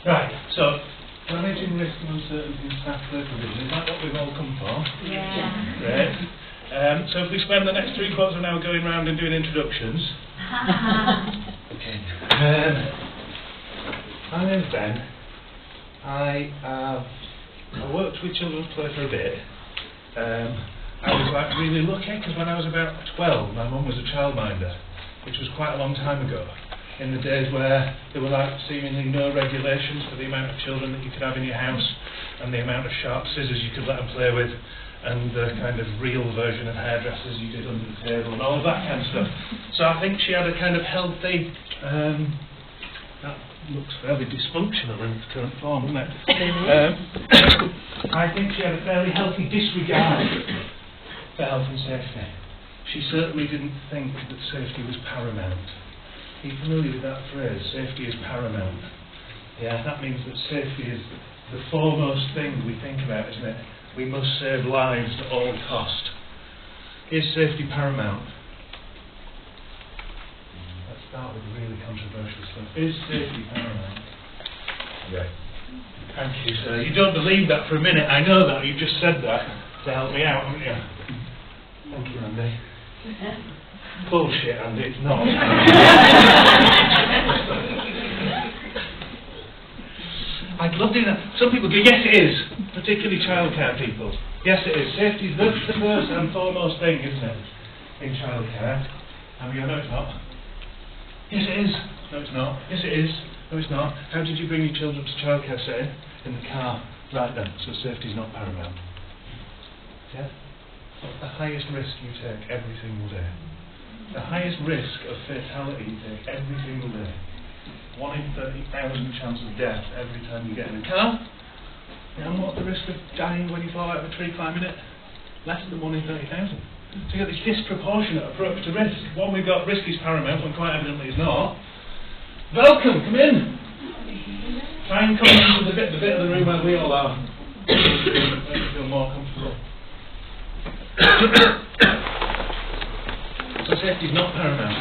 Right, so managing risk and uncertainty in staff play provision, is that what we've all come for? Yeah. Great. So if we spend the next 3/4 of an hour going around and doing introductions. Okay. My name's Ben. I worked with children's play for a bit. I was really lucky because when I was about 12, my mum was a childminder, which was quite a long time ago. In the days where there were seemingly no regulations for the amount of children that you could have in your house and the amount of sharp scissors you could let them play with and the kind of real version of hairdressers you did under the table and all of that kind of stuff. So I think she had a kind of healthy, that looks fairly dysfunctional in its current form, doesn't it? I think she had a fairly healthy disregard for health and safety. She certainly didn't think that safety was paramount. Are you familiar with that phrase? Safety is paramount. Yeah, that means that safety is the foremost thing we think about, isn't it? We must save lives at all cost. Is safety paramount? Let's start with the really controversial stuff. Is safety paramount? Yeah. Thank you, sir. You don't believe that for a minute. I know that. You've just said that to help me out, haven't you? Thank you, Andy. Bullshit, Andy, it's not. I'd love doing that. Some people go, yes it is, particularly childcare people. Yes it is. Safety is the first and foremost thing, isn't it, in childcare? And we go, no it's not. Yes it is. No it's not. Yes it is. No it's not. How did you bring your children to childcare setting? In the car. Right then, so safety is not paramount. Yeah? What's the highest risk you take every single day? The highest risk of fatality you take every single day. 1 in 30,000 chance of death every time you get in a car. And what's the risk of dying when you fall out of a tree climbing it? Less than 1 in 30,000. So you get this disproportionate approach to risk. One, we've got risk is paramount, when quite evidently is not. Welcome, come in. Try and come into the bit of the room where we all are. Make you feel more comfortable. So safety is not paramount.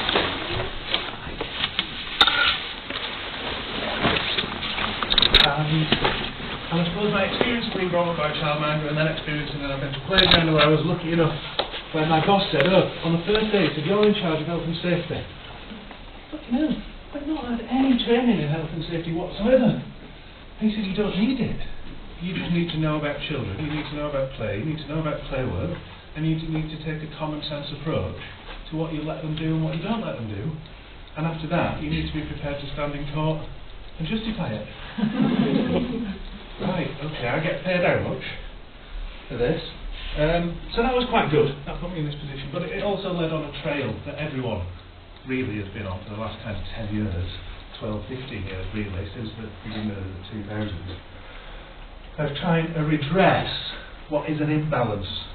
And I suppose my experience of being brought up by a childminder and then experiencing an adventure playground where I was lucky enough when my boss said, oh, on the first day he said, you're in charge of health and safety. Fucking hell, I've not had any training in health and safety whatsoever. And he said, you don't need it. You just need to know about children, you need to know about play, you need to know about play work, and you need to take a common sense approach to what you let them do and what you don't let them do. And after that, you need to be prepared to stand in court and justify it. Right, okay, I get paid how much for this? So that was quite good. That put me in this position. But it also led on a trail that everyone really has been on for the last kind of 10 years, 12, 15 years really, since the beginning of the 2000s, of trying to redress what is an imbalance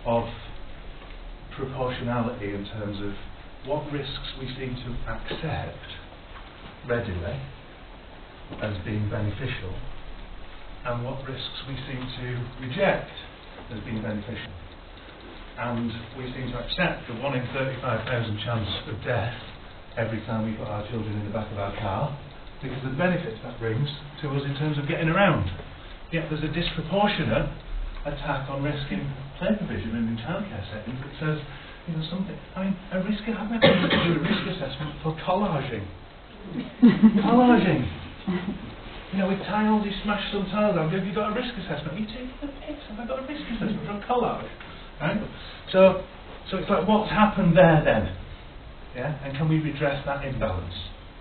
of proportionality in terms of what risks we seem to accept readily as being beneficial and what risks we seem to reject as being beneficial. And we seem to accept the 1 in 35,000 chance of death every time we put our children in the back of our car because of the benefits that brings to us in terms of getting around. Yet there's a disproportionate attack on risk in play provision and in childcare settings that says, you know, something. I mean, a risk. I've never had to do a risk assessment for collaging. Collaging. You know, with tiles, you smash some tiles out. Have you got a risk assessment? You take the piss. Have I got a risk assessment for a collage? Right. So it's like, what's happened there then? Yeah. And can we redress that imbalance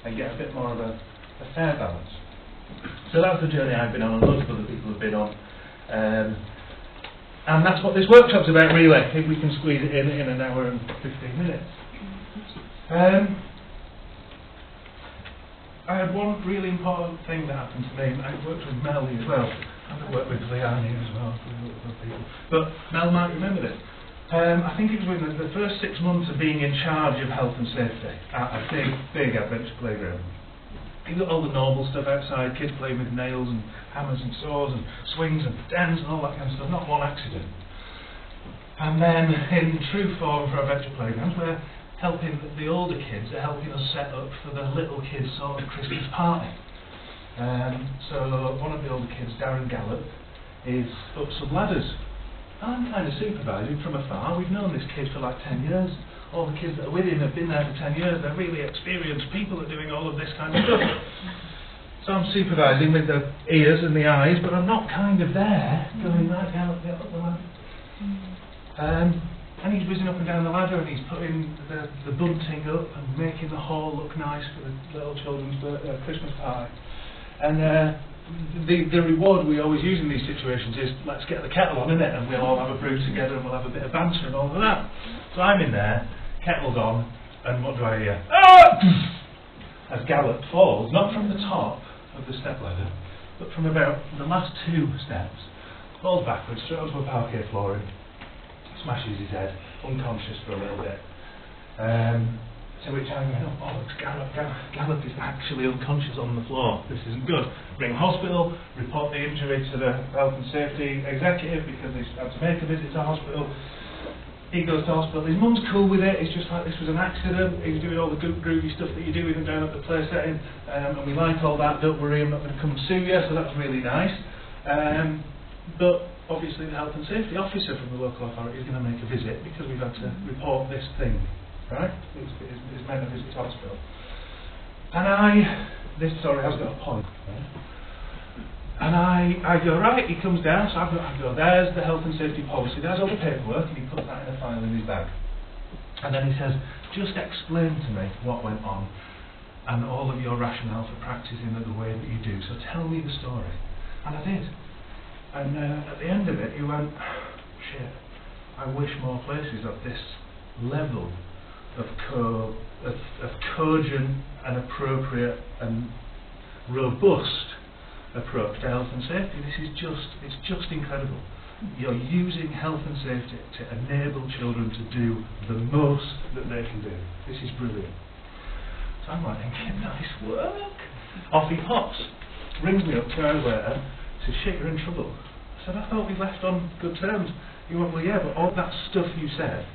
and get a bit more of a fair balance? So that's the journey I've been on, and lots of other people have been on. And that's what this workshop's about, really, if we can squeeze it in an hour and 15 minutes. I had one really important thing that happened to me. I worked with Melly as well. I've worked with Leanne as well. But Mel might remember this. I think it was within the first 6 months of being in charge of health and safety at a big adventure playground. You've got all the normal stuff outside, kids playing with nails and hammers and saws and swings and dens and all that kind of stuff, not one accident. And then in true form for adventure playgrounds, where helping the older kids are helping us set up for the little kids' sort of Christmas party. So one of the older kids, Darren Gallop, is up some ladders. I'm kind of supervising from afar. We've known this kid for like 10 years. All the kids that are with him have been there for 10 years. They're really experienced people at doing all of this kind of stuff. So I'm supervising with the ears and the eyes, but I'm not kind of there, going right down up the ladder. And he's whizzing up and down the ladder, and he's putting the bunting up and making the hall look nice for the little children's Christmas party. And the reward we always use in these situations is, let's get the kettle on, innit? And we'll all have a brew together and we'll have a bit of banter and all of that. So I'm in there, kettle's on, and what do I hear? Ah! As Gallop falls, not from the top of the step ladder, but from about the last 2 steps, falls backwards, straight onto a parquet flooring, smashes his head, unconscious for a little bit. To which I went, oh bollocks, Gallop is actually unconscious on the floor. This isn't good. Ring hospital, report the injury to the health and safety executive because they had to make a visit to hospital. He goes to hospital. His mum's cool with it. It's just like this was an accident. He's doing all the good groovy stuff that you do with him down at the play setting, and we like all that. Don't worry, I'm not going to come and sue you. So that's really nice. But obviously, the health and safety officer from the local authority is going to make a visit because we've had to report this thing. Right? It's meant to visit hospital. And this story has got a point. Right? And I go, right, he comes down, so I go, there's the health and safety policy, there's all the paperwork, and he puts that in a file in his bag. And then he says, just explain to me what went on, and all of your rationale for practising it the way that you do, so tell me the story. And I did. And at the end of it, he went, shit, I wish more places of this level of cogent and appropriate and robust approach to health and safety. It's just incredible. You're using health and safety to enable children to do the most that they can do. This is brilliant. So I'm like thinking, nice work. Off he hops, rings me up 2 hours later, says, shit, you're in trouble. I said, I thought we left on good terms. He went, well, yeah, but all that stuff you said,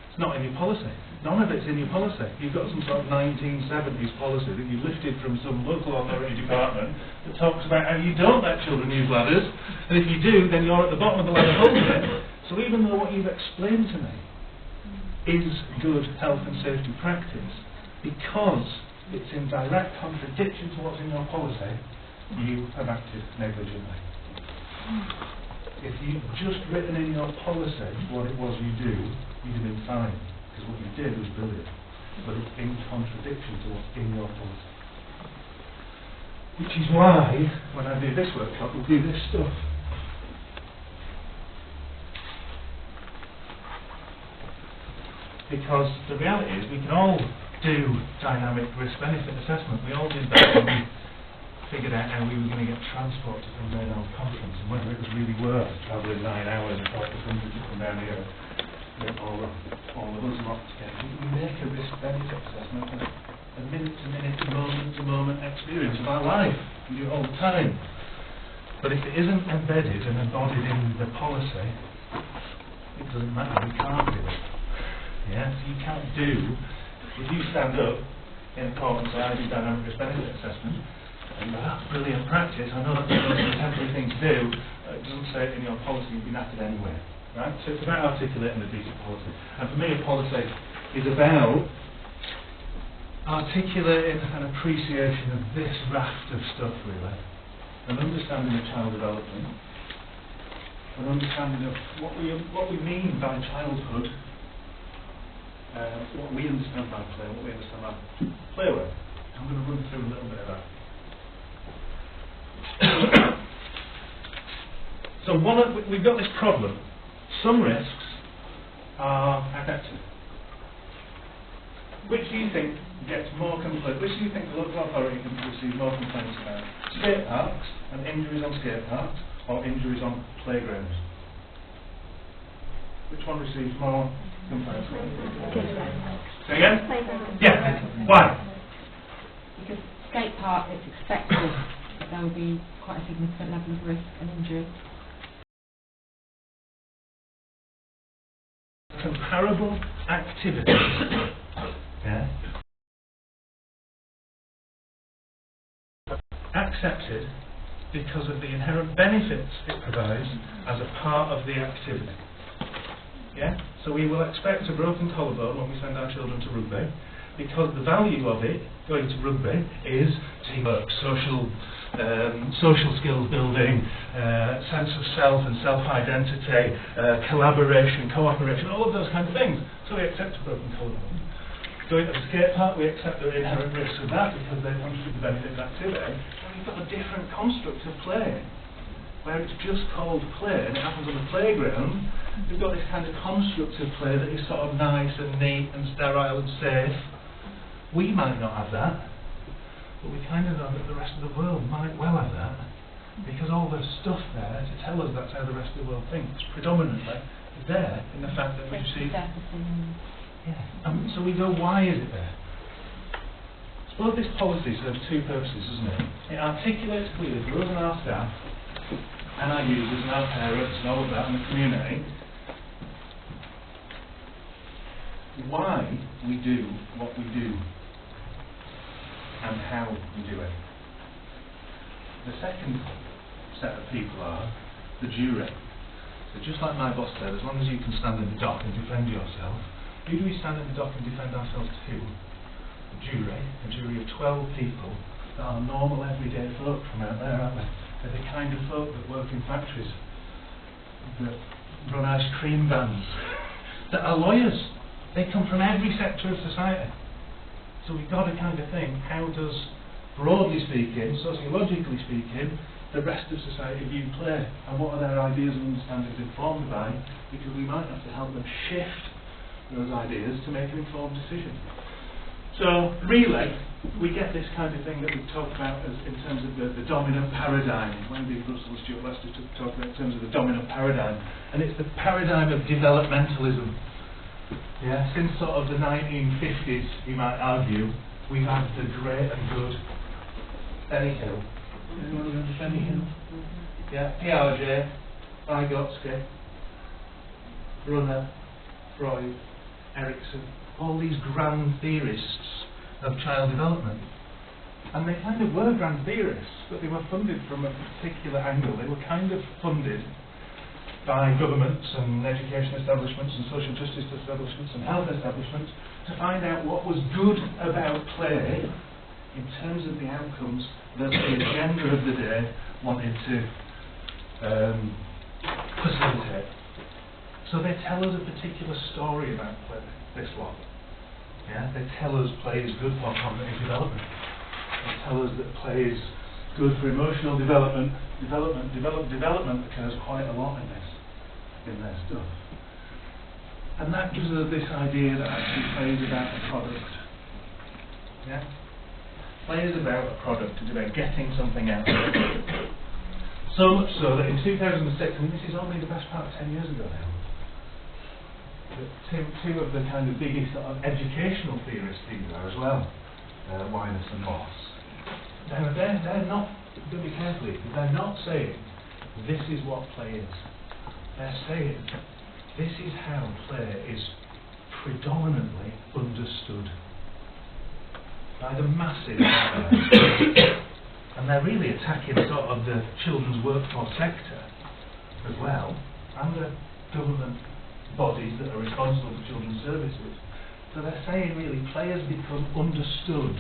it's not in your policy. None of it's in your policy. You've got some sort of 1970s policy that you lifted from some local authority department that talks about how you don't let children use ladders, and if you do, then you're at the bottom of the ladder holding it. So even though what you've explained to me is good health and safety practice, because it's in direct contradiction to what's in your policy, you have acted negligently. If you'd just written in your policy what it was you do, you'd have been fine, because what you did was brilliant, but it's in contradiction to what's in your policy. Which is why, when I do this workshop, we do this stuff. Because the reality is, we can all do dynamic risk-benefit assessment. We all did that when we figured out how we were going to get transport to some Maynard conference and whether it was really worth travelling 9 hours and talking to somebody to come down here and all of us lot together. We make a risk-benefit assessment of a minute-to-minute, moment-to-moment experience of our life. We do it all the time. But if it isn't embedded and embodied in the policy, it doesn't matter, we can't do it. Yeah, so you can't do, if you stand up in court and say, I do dynamic risk-benefit assessment, and that's brilliant practice, I know that's a temporary thing to do, it doesn't say it in your policy, you'd be knackered anyway. Right? So it's about articulating a decent policy. And for me, a policy is about articulating an appreciation of this raft of stuff, really. An understanding of child development, an understanding of what we mean by childhood, what we understand by play, what we understand by play work. I'm going to run through a little bit of that. So we've got this problem. Some risks are adaptive. Which do you think gets more complaints? Which do you think the local authority can receive more complaints about? Skate parks and injuries on skate parks, or injuries on playgrounds? Which one receives more complaints? Say again? Playground. Yeah. Why? Because skate park, it's expected that there will be quite a significant level of risk and injury. Comparable activities Yeah? Accepted because of the inherent benefits it provides as a part of the activity. Yeah? So we will expect a broken collarbone when we send our children to rugby, because the value of it, going to rugby, is teamwork, social skills building, sense of self and self-identity, collaboration, cooperation, all of those kinds of things. So we accept a broken collarbone. Going to the skate park, we accept the inherent risks of that because they contribute to the benefit of activity. And we've got a different construct of play, where it's just called play and it happens on the playground. We've got this kind of construct of play that is sort of nice and neat and sterile and safe. We might not have that, but we kind of know that the rest of the world might well have that, because all the stuff there to tell us that's how the rest of the world thinks predominantly is there in the fact that we've seen. So we go, why is it there? I suppose this policy serves two purposes, doesn't it? It articulates clearly for us and our staff, and our users and our parents and all of that, and the community, why we do what we do and how we do it. The second set of people are the jury. So just like my boss said, as long as you can stand in the dock and defend yourself, who do we stand in the dock and defend ourselves to? A jury of 12 people that are normal everyday folk from out there, aren't they? They're the kind of folk that work in factories, that run ice cream vans, that are lawyers. They come from every sector of society. So we've got to kind of think, how does, broadly speaking, sociologically speaking, the rest of society view play, and what are their ideas and understandings informed by, because we might have to help them shift those ideas to make an informed decision. So really, we get this kind of thing that we've talked about as in terms of the dominant paradigm. Wendy Russell Stewart Lester talked about in terms of the dominant paradigm, and it's the paradigm of developmentalism. Yeah, since sort of the 1950s, you might argue, we've had the great and good Benny Hill. Anyone remember Benny Hill? Yeah, Piaget, Vygotsky, Brunner, Freud, Erikson, all these grand theorists of child development. And they kind of were grand theorists, but they were funded from a particular angle. They were kind of funded by governments and education establishments and social justice establishments and health establishments to find out what was good about play in terms of the outcomes that the agenda of the day wanted to facilitate. So they tell us a particular story about play, this lot. Yeah? They tell us play is good for cognitive development. They tell us that play is good for emotional development. Development occurs quite a lot in their stuff. And that gives us this idea that actually play is about a product. Yeah? Play is about a product, it's about getting something out of it. So much so that in 2006, and this is only the best part of 10 years ago now, that two of the kind of biggest sort of educational theorists here as well, Winus and Moss, they're not, do be carefully, they're not saying this is what play is. They're saying this is how play is predominantly understood by the masses. And they're really attacking sort of the children's workforce sector as well, and the government bodies that are responsible for children's services. So they're saying really play has become understood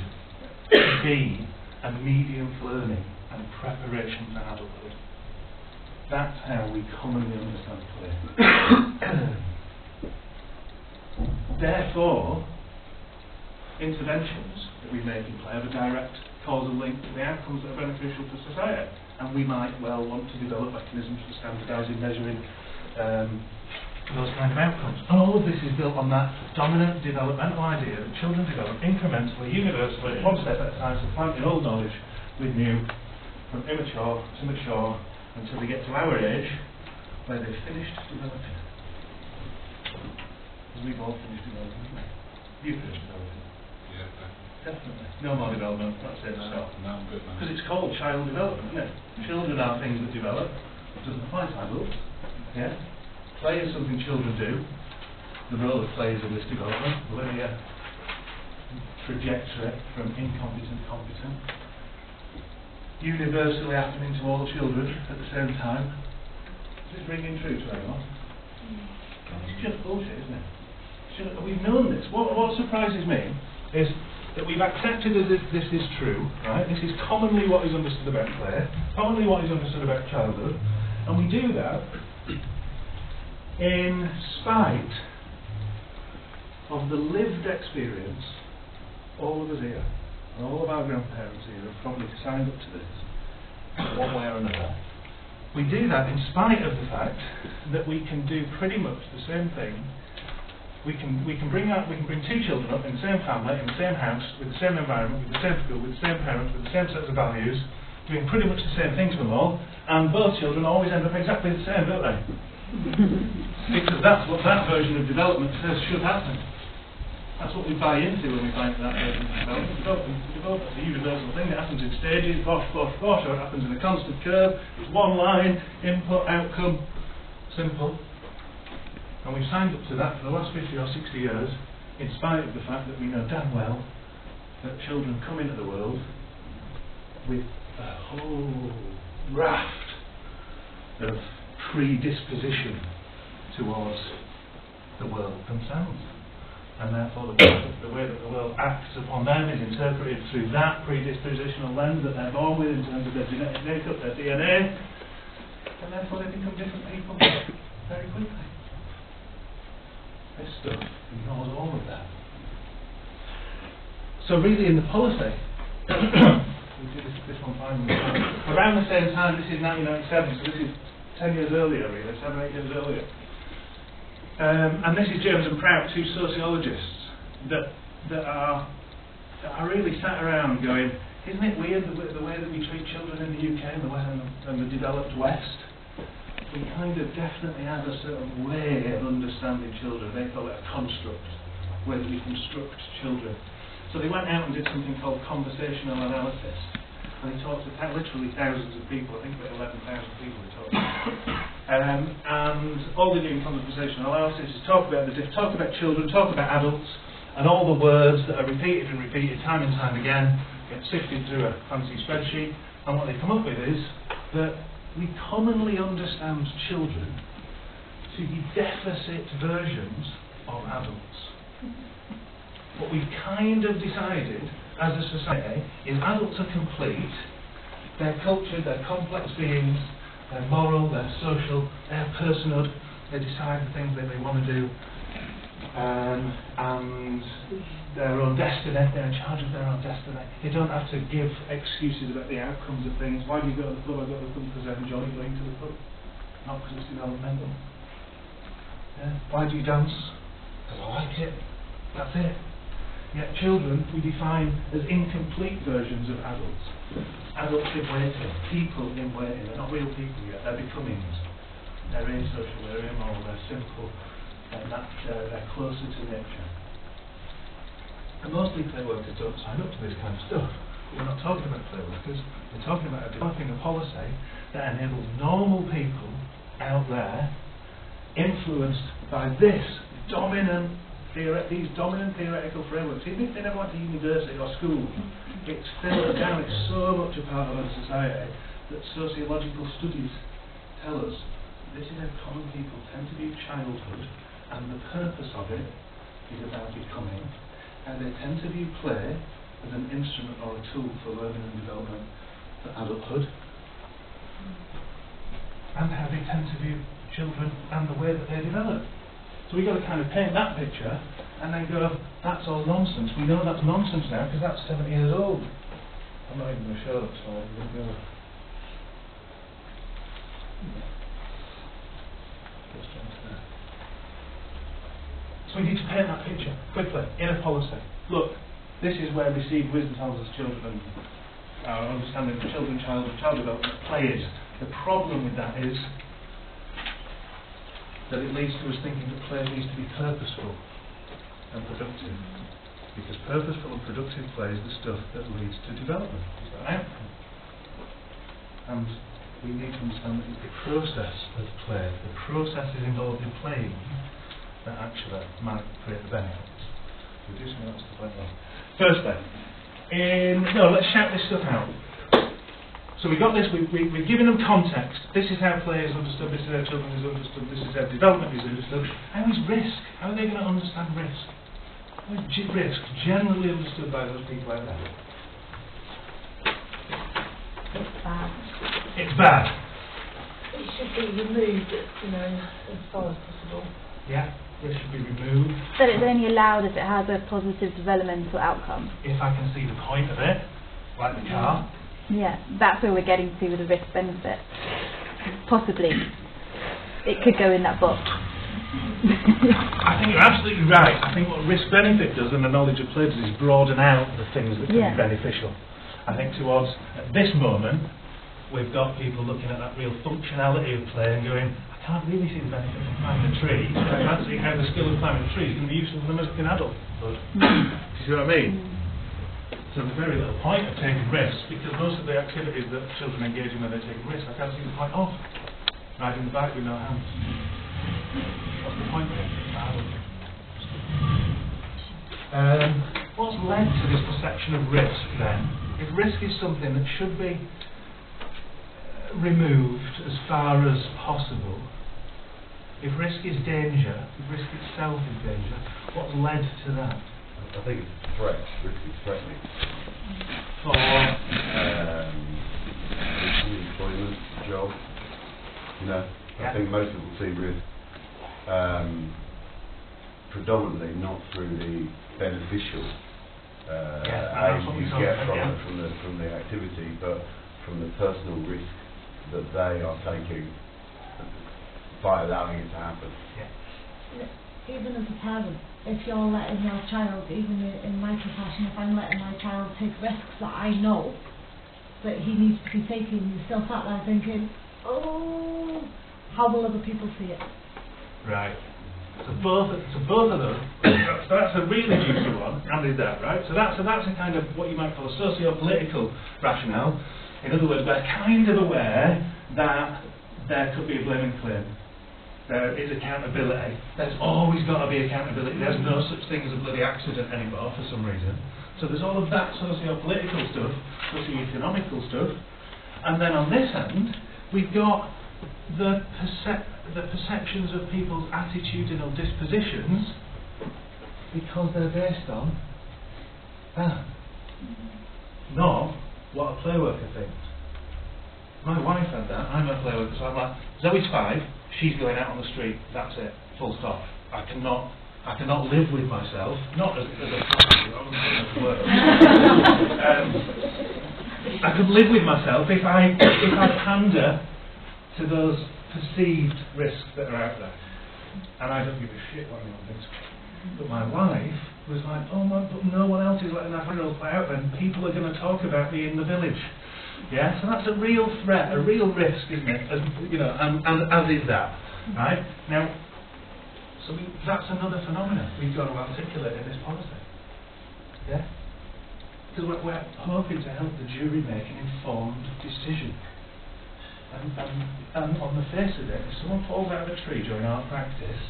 to be a medium for learning and preparation for adulthood. That's how we commonly understand play. Therefore, interventions that we make in play have a direct causal link to the outcomes that are beneficial to society. And we might well want to develop mechanisms for standardising, measuring those kind of outcomes. And all of this is built on that dominant developmental idea that children develop incrementally, universally, one step at a time, supplanting old knowledge with new, from immature to mature, until they get to our age, where they've finished developing. Because we've all finished developing, haven't we? You've finished developing. Yeah, definitely. No more development, that's it, stop. no, I'm good, man. Because it's called child development, isn't it? Children are things that develop. It doesn't apply to adults. Yeah? Play is something children do. The role of play is in this development. Linear trajectory from incompetent to competent, universally happening to all children at the same time. Is this ringing true to anyone? It's just bullshit, isn't it? We've known this. What surprises me is that we've accepted that this is true, right? This is commonly what is understood about play, commonly what is understood about childhood, and we do that in spite of the lived experience all of us here, and all of our grandparents here have probably signed up to this one way or another. We do that in spite of the fact that we can do pretty much the same thing. We can bring two children up in the same family, in the same house, with the same environment, with the same school, with the same parents, with the same sets of values, doing pretty much the same things for them all, and both children always end up exactly the same, don't they? Because that's what that version of development says should happen. That's what we buy into when we buy into that version of development. Development's a universal thing. It happens in stages, or it happens in a constant curve. It's one line, input, outcome, simple. And we've signed up to that for the last 50 or 60 years, in spite of the fact that we know damn well that children come into the world with a whole raft of predisposition towards the world themselves. And therefore the way that the world acts upon them is interpreted through that predispositional lens that they're born with in terms of their genetic makeup, their DNA, and therefore they become different people very quickly. This stuff ignores all of that. So really in the policy, we did this one finally, around the same time, this is 1997, so this is 10 years earlier really, 7 or 8 years earlier. And this is James and Prout, two sociologists that are really sat around going, isn't it weird the way that we treat children in the UK and the developed West? We kind of definitely have a certain way of understanding children. They call it a construct, where we construct children. So they went out and did something called conversational analysis. And they talked to literally thousands of people, I think about 11,000 people they talked to. And all they do in conversational analysis is talk about children, talk about adults, and all the words that are repeated and repeated time and time again get sifted through a fancy spreadsheet. And what they come up with is that we commonly understand children to be deficit versions of adults. What we've kind of decided as a society is adults are complete, they're cultured, they're complex beings, they're moral, they're social, they have personhood, they decide the things that they want to do, and their own destiny, they're in charge of their own destiny. They don't have to give excuses about the outcomes of things. Why do you go to the club? I go to the club because I enjoy going to the club, not because it's developmental. Yeah. Why do you dance? Because I like it. That's it. Yet children we define as incomplete versions of adults. Adults in waiting, people in waiting. They're not real people yet, they're becomings. They're asocial, they're immoral, they're simple, they're closer to nature. And mostly play workers don't sign up to this kind of stuff. We're not talking about play workers, we're talking about developing a policy that enables normal people out there, influenced by these dominant theoretical frameworks. Even if they never went to university or school, it's filled down, it's so much a part of our society that sociological studies tell us this is how common people tend to view childhood, and the purpose of it is about becoming, and they tend to view play as an instrument or a tool for learning and development for adulthood, and how they tend to view children and the way that they develop. So we've got to kind of paint that picture and then go, that's all nonsense. We know that's nonsense now because that's 70 years old. I'm not even going to show that slide. So we need to paint that picture quickly in a policy. Look, this is where received wisdom tells us children and our understanding of children, child development, play is. The problem with that is that it leads to us thinking that play needs to be purposeful and productive. Because purposeful and productive play is the stuff that leads to development. It's an outcome. And we need to understand that it's the process of play, the processes involved in playing, that actually might create the benefits. Reducing that to the point of Firstly, let's shout this stuff out. So we got this, we've given them context. This is how play is understood, this is how children is understood, this is how development is understood. How is risk? How are they going to understand risk? How is risk generally understood by those people out there? It's bad. It's bad. It should be removed, as far as possible. Yeah, risk should be removed. But it's only allowed if it has a positive developmental outcome. If I can see the point of it, like the car. Yeah, that's where we're getting to with the risk benefit. Possibly. It could go in that box. I think you're absolutely right. I think what risk benefit does and the knowledge of play does is broaden out the things that can be beneficial. I think towards at this moment we've got people looking at that real functionality of play and going, I can't really see the benefit of climbing a tree. I can't see how the skill of climbing a tree is going to be useful for them as an adult. But, do you see what I mean? So there's very little point of taking risks because most of the activities that children engage in when they take risks, I can't see the point of riding the bike with no hands. What's the point of it? What's led to this perception of risk then? If risk is something that should be removed as far as possible, if risk is danger, if risk itself is danger, what's led to that? I think it's a threat. Risk is threatening. For employment, job. Yeah. I think most people see risk predominantly not through the beneficial that's what we you talk get about, from the activity, but from the personal risk that they are taking by allowing it to happen. Yeah. Even as a parent, if you're letting your child, even in my profession, if I'm letting my child take risks that I know that he needs to be taking, you're still sat there thinking, oh, how will other people see it? Right. So both of them. So that's a really juicy one. And did that, right? So that's a kind of what you might call a socio-political rationale. In other words, we're kind of aware that there could be a blaming claim. There is accountability. There's always got to be accountability. There's no such thing as a bloody accident anymore for some reason. So there's all of that socio-political stuff, socio-economical stuff. And then on this end, we've got the perceptions of people's attitudinal dispositions because they're based on that, not what a play worker thinks. My wife had that. I'm a play worker, so I'm like, Zoe's 5, she's going out on the street, that's it, full stop. I cannot live with myself, not as a property, I wouldn't put it to work. I could live with myself if I pander to those perceived risks that are out there. And I don't give a shit what anyone thinks. But my wife was like, oh my, but no one else is letting that funeral play out, and people are going to talk about me in the village. Yeah, so that's a real threat, a real risk, isn't it? As, and as is that, right? Now, so that's another phenomenon we've got to articulate in this policy. Yeah? Because we're hoping to help the jury make an informed decision. And on the face of it, if someone falls out of a tree during our practice,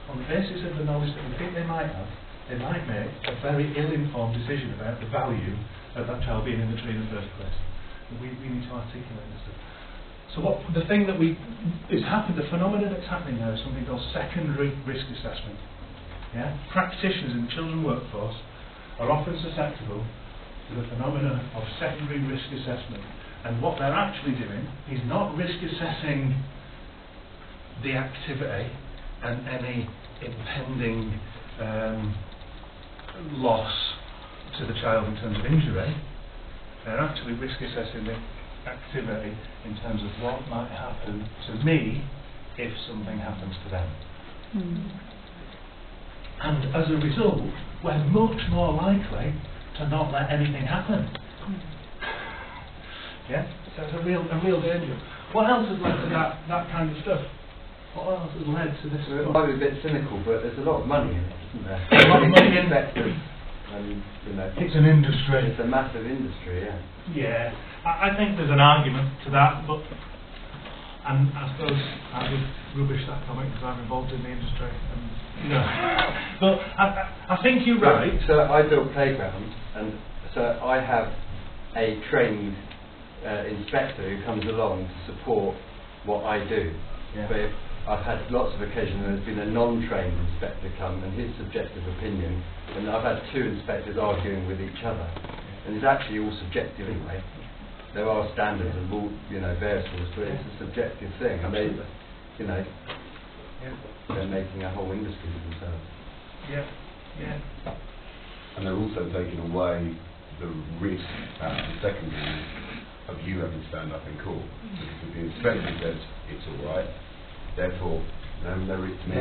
on the basis of the knowledge that we think they might have, they might make a very ill-informed decision about the value of that child being in the tree in the first place. We need to articulate this stuff. So the thing that is happening, the phenomenon that's happening now is something called secondary risk assessment. Yeah? Practitioners in the children's workforce are often susceptible to the phenomenon of secondary risk assessment. And what they're actually doing is not risk assessing the activity and any impending loss to the child in terms of injury. They're actually risk assessing the activity in terms of what might happen to me if something happens to them. And as a result, we're much more likely to not let anything happen. Yeah? So it's a real danger. What else has led to that kind of stuff? What else has led to this? It might be a bit cynical, but there's a lot of money in it, isn't there? There's a lot of money in sectors, and it's an industry. It's a massive industry, yeah. Yeah, I think there's an argument to that, but And I suppose I would rubbish that comment because I'm involved in the industry. And, you know. But I think you're right. So I build playgrounds, and so I have a trained inspector who comes along to support what I do. Yeah. But if I've had lots of occasions when there's been a non-trained inspector come and his subjective opinion, and I've had two inspectors arguing with each other, and it's actually all subjective anyway. There are standards and rule, various rules, but it's a subjective thing, and they, they're making a whole industry for themselves. Yeah, yeah. And they're also taking away the risk at the secondary of you having to stand up in court. Because if the inspector says it's all right, therefore there is me.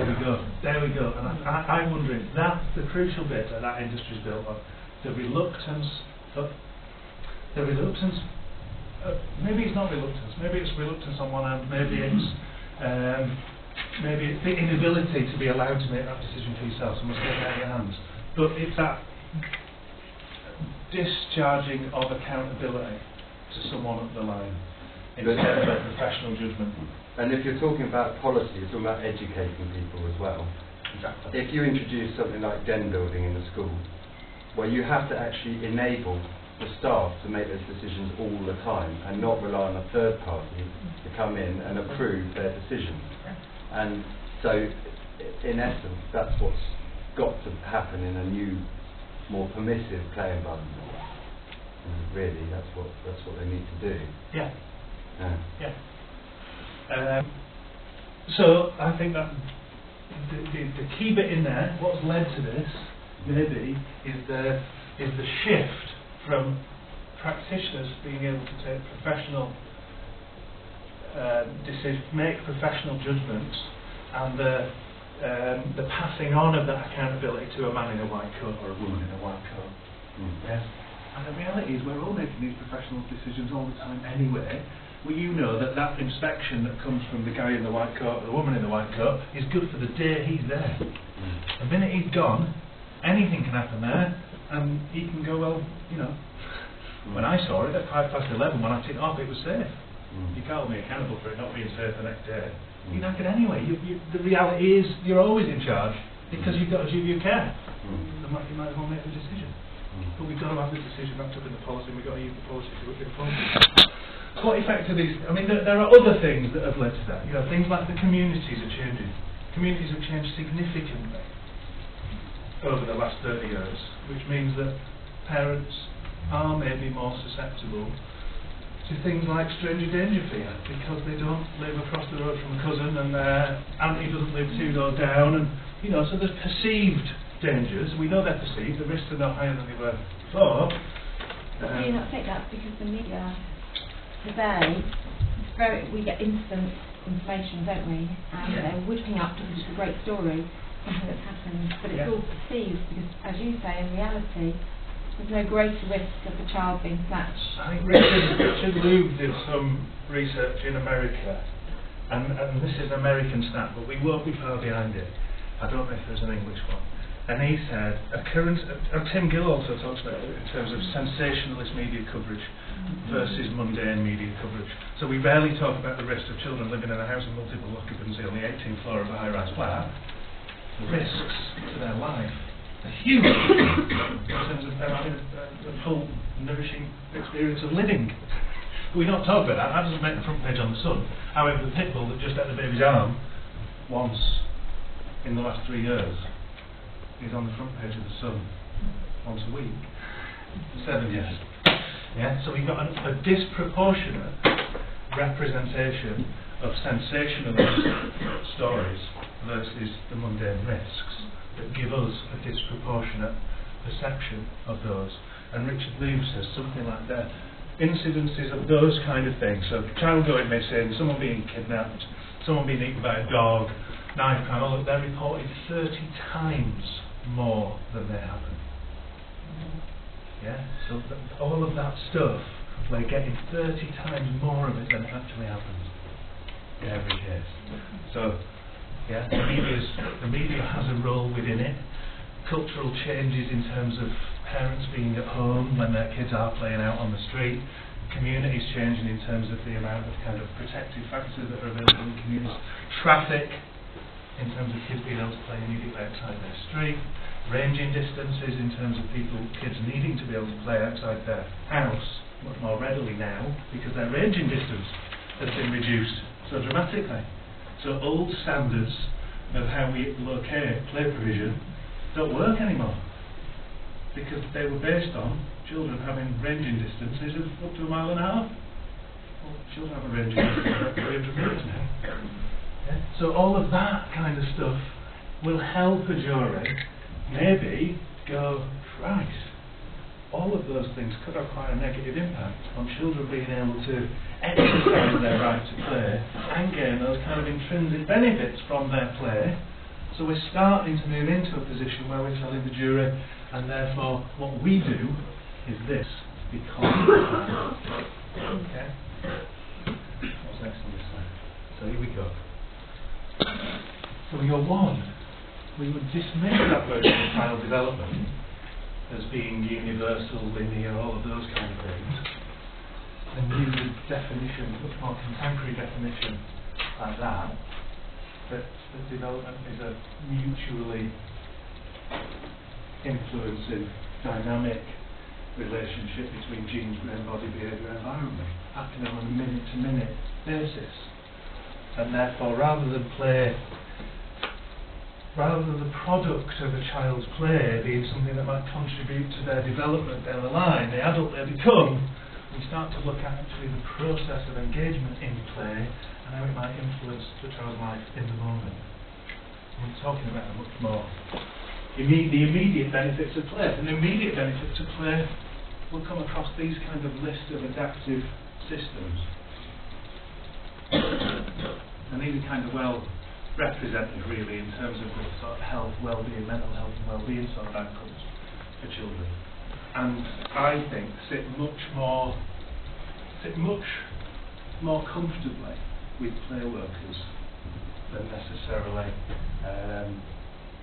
There we go. And I'm wondering, that's the crucial bit that industry's built on. The reluctance, maybe it's not reluctance, maybe it's reluctance on one hand, maybe it's the inability to be allowed to make that decision for yourself, so must get it out of your hands. But it's that discharging of accountability to someone up the line instead of a professional judgment. And if you're talking about policy, you're talking about educating people as well. Exactly. If you introduce something like den building in the school, where you have to actually enable the staff to make those decisions all the time and not rely on a third party to come in and approve their decisions. And so, in essence, that's what's got to happen in a new, more permissive play environment. And really, that's what they need to do. Yeah. Yeah. So I think that the key bit in there, what's led to this, maybe, is the shift from practitioners being able to take professional decisions, make professional judgments, and the passing on of that accountability to a man in a white coat or a woman in a white coat. Yes. And the reality is we're all making these professional decisions all the time anyway. Well, you know that inspection that comes from the guy in the white coat or the woman in the white coat is good for the day he's there. The minute he's gone, anything can happen there, and he can go, well, when I saw it at 11:05, when I took it off, it was safe. You can't hold me accountable for it not being safe the next day. You're knackered anyway. The reality is you're always in charge because you've got a duty of care. You might as well make the decision. But we've got to have the decision wrapped up in the policy, and we've got to use the policy to look at the policy. What effect are these? I mean, there are other things that have led to that. Things like the communities are changing. Communities have changed significantly over the last 30 years, which means that parents are maybe more susceptible to things like stranger danger fear because they don't live across the road from a cousin and their auntie doesn't live 2 doors down, and so there's perceived dangers. We know they're perceived. The risks are not higher than they were before. Do you not think that's because the media today, we get instant information, don't we? And they're whipping up because it's a great story, something that's happened, but it's all perceived because, as you say, in reality, there's no greater risk of the child being snatched. I think Richard Loeb did some research in America, and this is an American stat, but we won't be far behind it. I don't know if there's an English one. And he said, Tim Gill also talks about it in terms of sensationalist media coverage versus mundane media coverage. So we rarely talk about the risks of children living in a house of multiple occupancy on the 18th floor of a high-rise flat. The risks to their life are huge in terms of them having a full, nourishing experience of living. We don't talk about that. That doesn't make the front page on the Sun. However, the pit bull that just ate the baby's arm once in the last 3 years is on the front page of the Sun once a week for 7 years. Yeah, so we've got a disproportionate representation of sensationalist stories versus the mundane risks that give us a disproportionate perception of those. And Richard Loeb says something like that. Incidences of those kind of things, so child going missing, someone being kidnapped, someone being eaten by a dog, knife crime, all that, they're reported 30 times more than they happen. Yeah, so all of that stuff, we're getting 30 times more of it than actually happens in every case. So, yeah, the media has a role within it. Cultural changes in terms of parents being at home when their kids are playing out on the street, communities changing in terms of the amount of kind of protective factors that are available in communities, traffic, in terms of kids being able to play immediately outside their street, ranging distances in terms of kids needing to be able to play outside their house much more readily now because their ranging distance has been reduced so dramatically. So old standards of how we locate play provision don't work anymore because they were based on children having ranging distances of up to 1.5 miles. Well, children have a ranging distance of up to 300 metres now. Yeah? So all of that kind of stuff will help a jury maybe go, Christ, all of those things could have quite a negative impact on children being able to exercise their right to play and gain those kind of intrinsic benefits from their play. So we're starting to move into a position where we're telling the jury, and therefore what we do is this, because okay? What's next on this slide? So here we go. So we go one. We would dismiss that version of child development as being universal, linear, all of those kind of things, and use a definition, much more contemporary definition like that development is a mutually influencing, dynamic relationship between genes, brain, body, behaviour, and environment, happening on a minute-to-minute basis. And therefore, rather than the product of a child's play being something that might contribute to their development down the line, the adult they become, we start to look at actually the process of engagement in play and how it might influence the child's life in the moment. We're talking about a much more the immediate benefits of play. And the immediate benefits of play will come across these kind of list of adaptive systems. And these are kind of well represented really in terms of the sort of health, well-being, mental health and well-being sort of outcomes for children. And I think sit much more comfortably with play workers than necessarily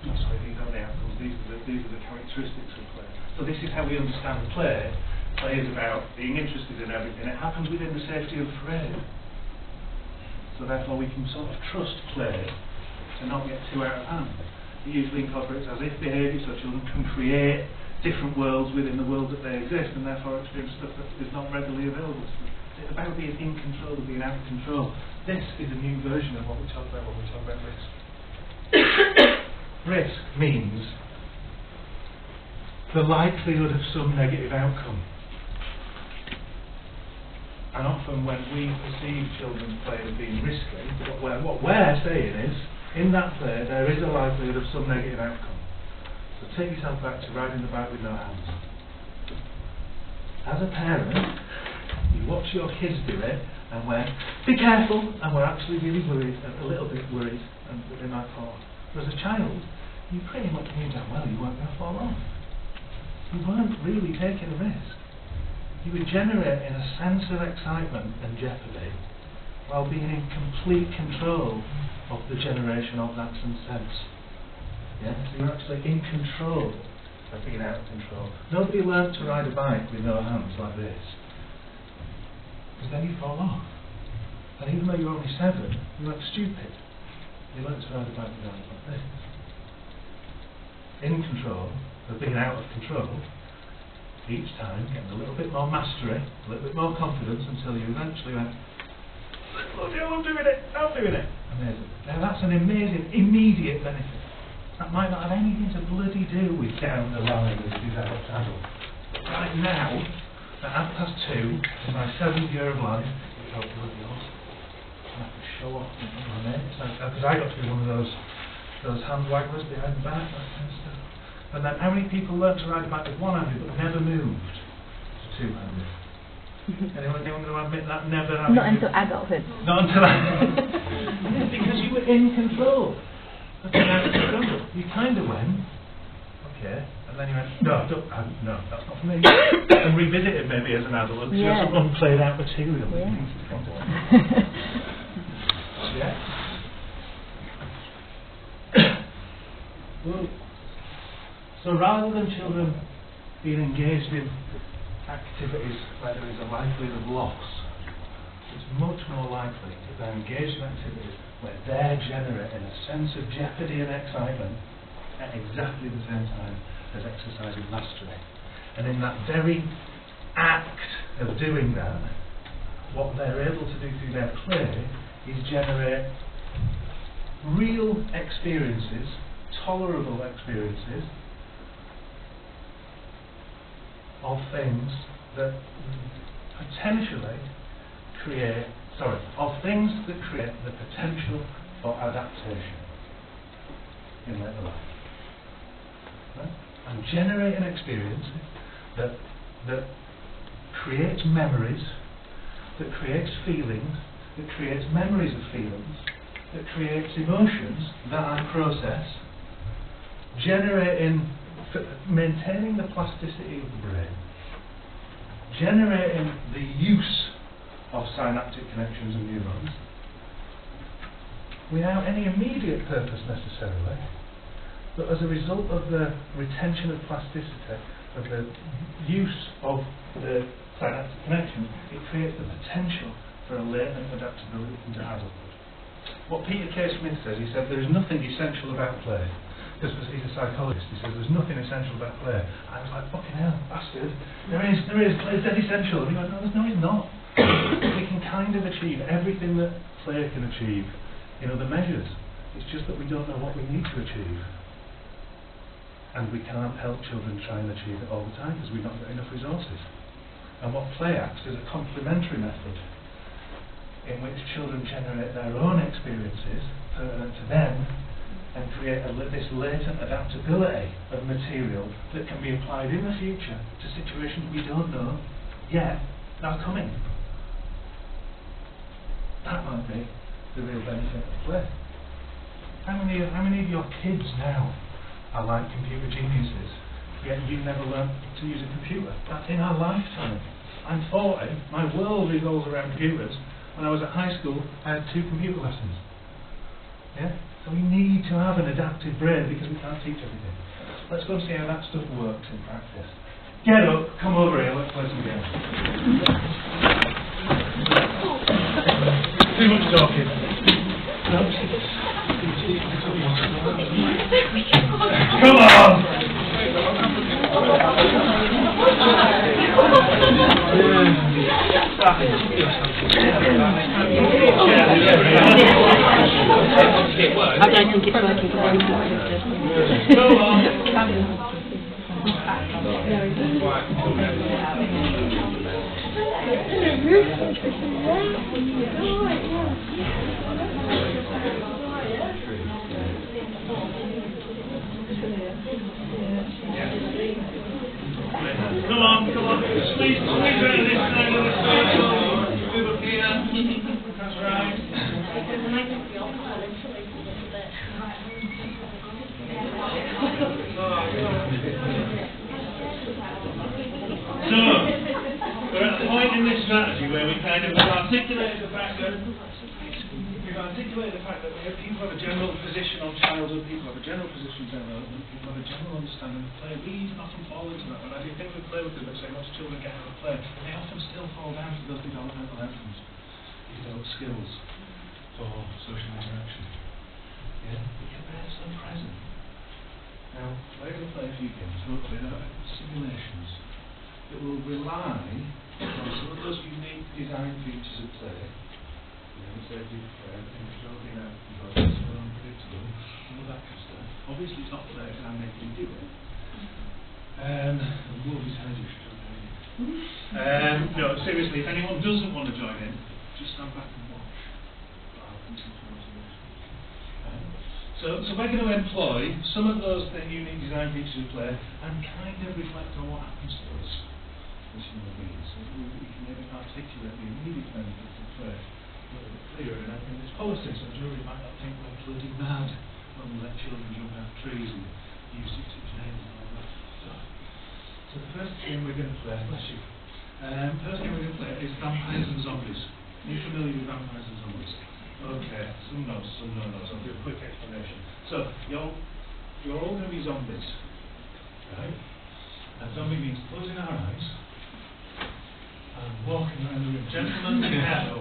these are the outcomes, these are the characteristics of play. So this is how we understand play. Play is about being interested in everything. It happens within the safety of the frame. So therefore we can sort of trust play to not get too out of hand. It usually incorporates as-if behaviour, so children can create different worlds within the world that they exist and therefore experience stuff that is not readily available to them. It's about being in control or being out of control. This is a new version of what we talk about when we talk about risk. Risk means the likelihood of some negative outcome. And often when we perceive children's play as being risky, what we're saying is, in that play there is a likelihood of some negative outcome. So take yourself back to riding the bike with no hands. As a parent, you watch your kids do it and we're, be careful, and we're actually really worried, a little bit worried, and that they might fall. But as a child, you pretty much knew damn well you weren't going to fall off. You weren't really taking a risk. You were generating a sense of excitement and jeopardy while being in complete control of the generation of that sense. Yeah? So you're actually in control of being out of control. Nobody learnt to ride a bike with no hands like this. Because then you fall off. And even though you're only 7, you weren't stupid. You learnt to ride a bike with no hands like this. In control of being out of control, each time getting a little bit more mastery, a little bit more confidence until you eventually went, bloody hell, I'm doing it. Amazing. Now that's an amazing immediate benefit. That might not have anything to bloody do with down the line as a developed adult. But right now, at 2:30 in my 7th year of life, it's all bloody awesome. I have to show off my mates. Because I got to be one of those hand wagglers behind the back, that kind of stuff. And then how many people learnt to ride a bike with one-handed but never moved to two-handed? Anyone going to admit that never happened? Not until adulthood. Not until adulthood. Because you were in control. You kind of went, okay, and then you went, no, that's not for me. And revisit it maybe as an adult, because you're some unplayed out material. Yeah. Well, so rather than children being engaged in activities where there is a likelihood of loss, it's much more likely if they're engaged in activities where they're generating a sense of jeopardy and excitement at exactly the same time as exercising mastery. And in that very act of doing that, what they're able to do through their play is generate real experiences, tolerable experiences, of things that potentially create the potential for adaptation in later life. Right? And generate an experience that creates memories, that creates feelings, that creates memories of feelings, that creates emotions that I process, maintaining the plasticity of the brain, generating the use of synaptic connections and neurons, without any immediate purpose necessarily, but as a result of the retention of plasticity, of the use of the synaptic connections, it creates the potential for a latent adaptability into adulthood. What Peter K. Smith says, he said, there is nothing essential about play. Because he's a psychologist, he says there's nothing essential about play. I was like, fucking hell, bastard. There is, play's dead essential. And he went, no, it's not. We can kind of achieve everything that play can achieve in other measures. It's just that we don't know what we need to achieve. And we can't help children try and achieve it all the time because we've not got enough resources. And what play acts is a complementary method in which children generate their own experiences pertinent to them and create this latent adaptability of material that can be applied in the future to situations we don't know yet are coming. That might be the real benefit of play. How many of your kids now are like computer geniuses, yet you never learned to use a computer? That's in our lifetime. I'm 40, my world revolves around computers. When I was at high school, I had 2 computer lessons. Yeah? So we need to have an adaptive brain because we can't teach everything. Let's go and see how that stuff works in practice. Get up, come over here, let's play some games. Too much talking. Come on! I don't think it's working for them. Go on! Come on. Squeeze around this side of the circle. Move up here. That's right. So, we're at the point in this strategy where we kind of articulated the fact that people have a general position on childhood, people have a general position on development, people have a general understanding of play. We often fall into that. When I do things with play with people that say lots of children get out of play, they often still fall down to those developmental outcomes. You develop skills for social interaction. Yeah? Because they're so present. Now, we're going to play a few games, hopefully, simulations that will rely on some of those unique design features of play. Safety, everything is rolling out, it's unpredictable, all that kind of stuff. Obviously it's not play, because I'm making you do it. The wolf is heard you should join in. No, seriously, if anyone doesn't want to join in, just stand back and watch. So we're going to employ some of those unique design features of play and kind of reflect on what happens to us as human beings. So we can maybe articulate the immediate benefits of play a little bit clearer. And in this policy sense, you might not think we're bloody mad when we let children jump out of trees and use it to names and all that stuff. So the first game we're going to play, bless you, first game we're going to play is vampires and zombies. Are you familiar with vampires and zombies? Okay, some nods, some no nods. I'll do a quick explanation. So you're all going to be zombies, right? And zombie means closing our eyes, Gentlemen, no.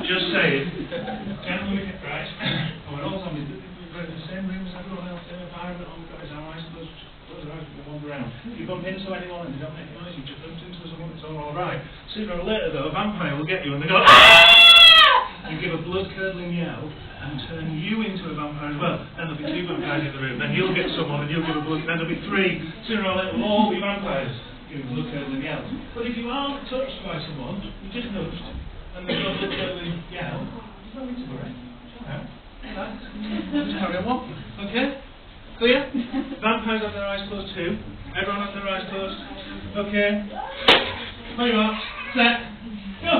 Just saying. Gentlemen, right. And we're all zombies. We're in the same room as everyone else, same environment, all we've got is our eyes closed, close our eyes, we wander around. If you bump into anyone and they don't make a noise, you just bump into someone, it's all alright. Sooner or later though, a vampire will get you and they go, "Ah!" You give a blood-curdling yell and turn you into a vampire as well. Then there'll be 2 vampires in the room, then you'll get someone and you'll give a blood, then there'll be 3. Sooner or later we'll all be vampires. Giving blood-curdling yells. But if you aren't touched by someone, you just nudged, and there's no blood-curdling yell, there's no need to worry. Just carry on walking. Okay? Clear? Vampires have their eyes closed too. Everyone has their eyes closed. Okay? There you are. Set. Go!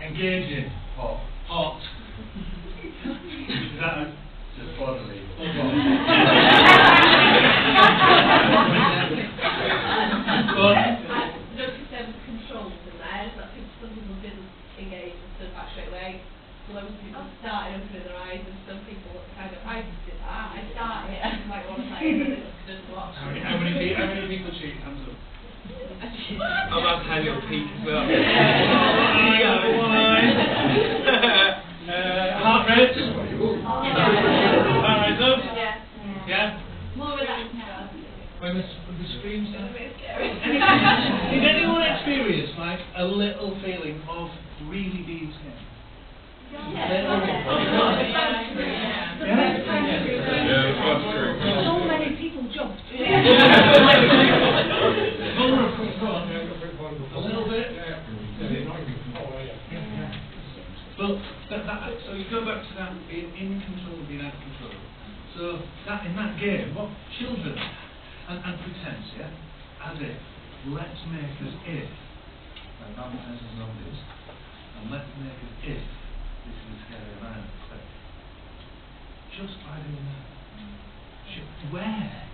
Engaging. Hot. Is that just bodily? Notice there was control in there, so I think some people didn't engage and stood back straight away. Loads of people started opening their eyes, and some people kind of, I did that, I started, and like one side, and they just stood and watched. How many people cheat? Hands up. I'm about to have a little peek as well. Heart rate? Heart rate up? Yeah? More relaxed now. When the screams down? Did anyone experience like a little feeling of really being scared? So many people jumped. A little bit? Well, so you go back to that being in control, being out of control. So that in that game, what children and pretense, yeah, as if let's make as if, like vampires and zombies, and let's make as if this is a scary environment. Just by doing that, we're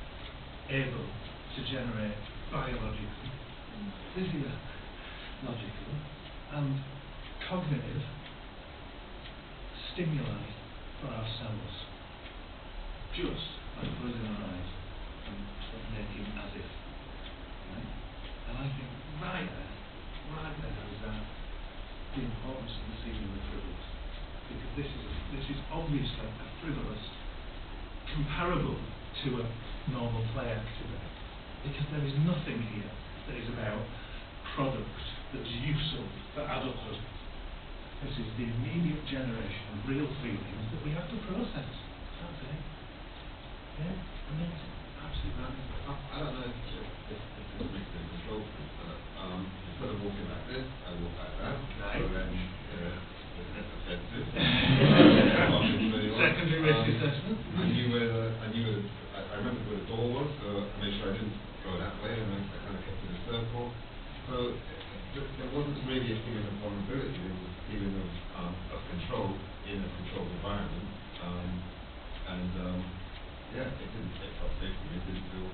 able to generate biological, physiological, and cognitive stimuli for ourselves. Just by closing our eyes and making as if. Right? And I think right there is that the importance of the seeing the frivolous. Because this is obviously a frivolous comparable to a normal play activity. Because there is nothing here that is about product that's useful for adulthood. This is the immediate generation of real feelings that we have to process. That's it. Yeah? Amazing. Absolutely right. I don't know if this makes any control, but instead of walking like this, I walk like that. Right. So then it's offensive. Secondary risk assessment. I remember where the door was, so I made sure I didn't go that way, and I kind of kept in a circle. So there wasn't really a feeling of vulnerability, there was a feeling of control in a controlled environment. Yeah, it felt safe for me, it didn't feel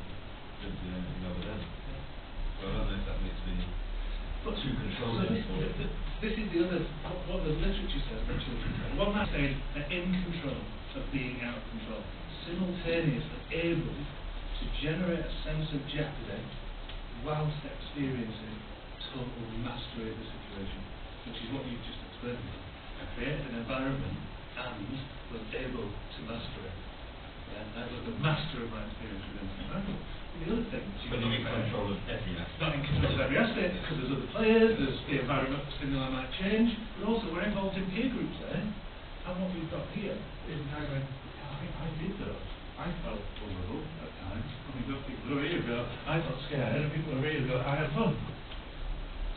than to do anything other than. So I don't know if that makes me too controlling. This is the other, what the literature says about children. One might say they're in control of being out of control, simultaneously able to generate a sense of jeopardy whilst experiencing total mastery of the situation, which is what you've just explained. I created an environment and was able to master it. Yeah, I was the master of my experience within the environment. The other thing, But you're in control of every aspect. not in control of every aspect, because there's other players, there's the environment stimuli might change, but also we're involved in peer groups there. And what we've got here is now going, I did those. I felt vulnerable at times. And we've got people who are here go, I felt scared, and people who are here go, I had fun.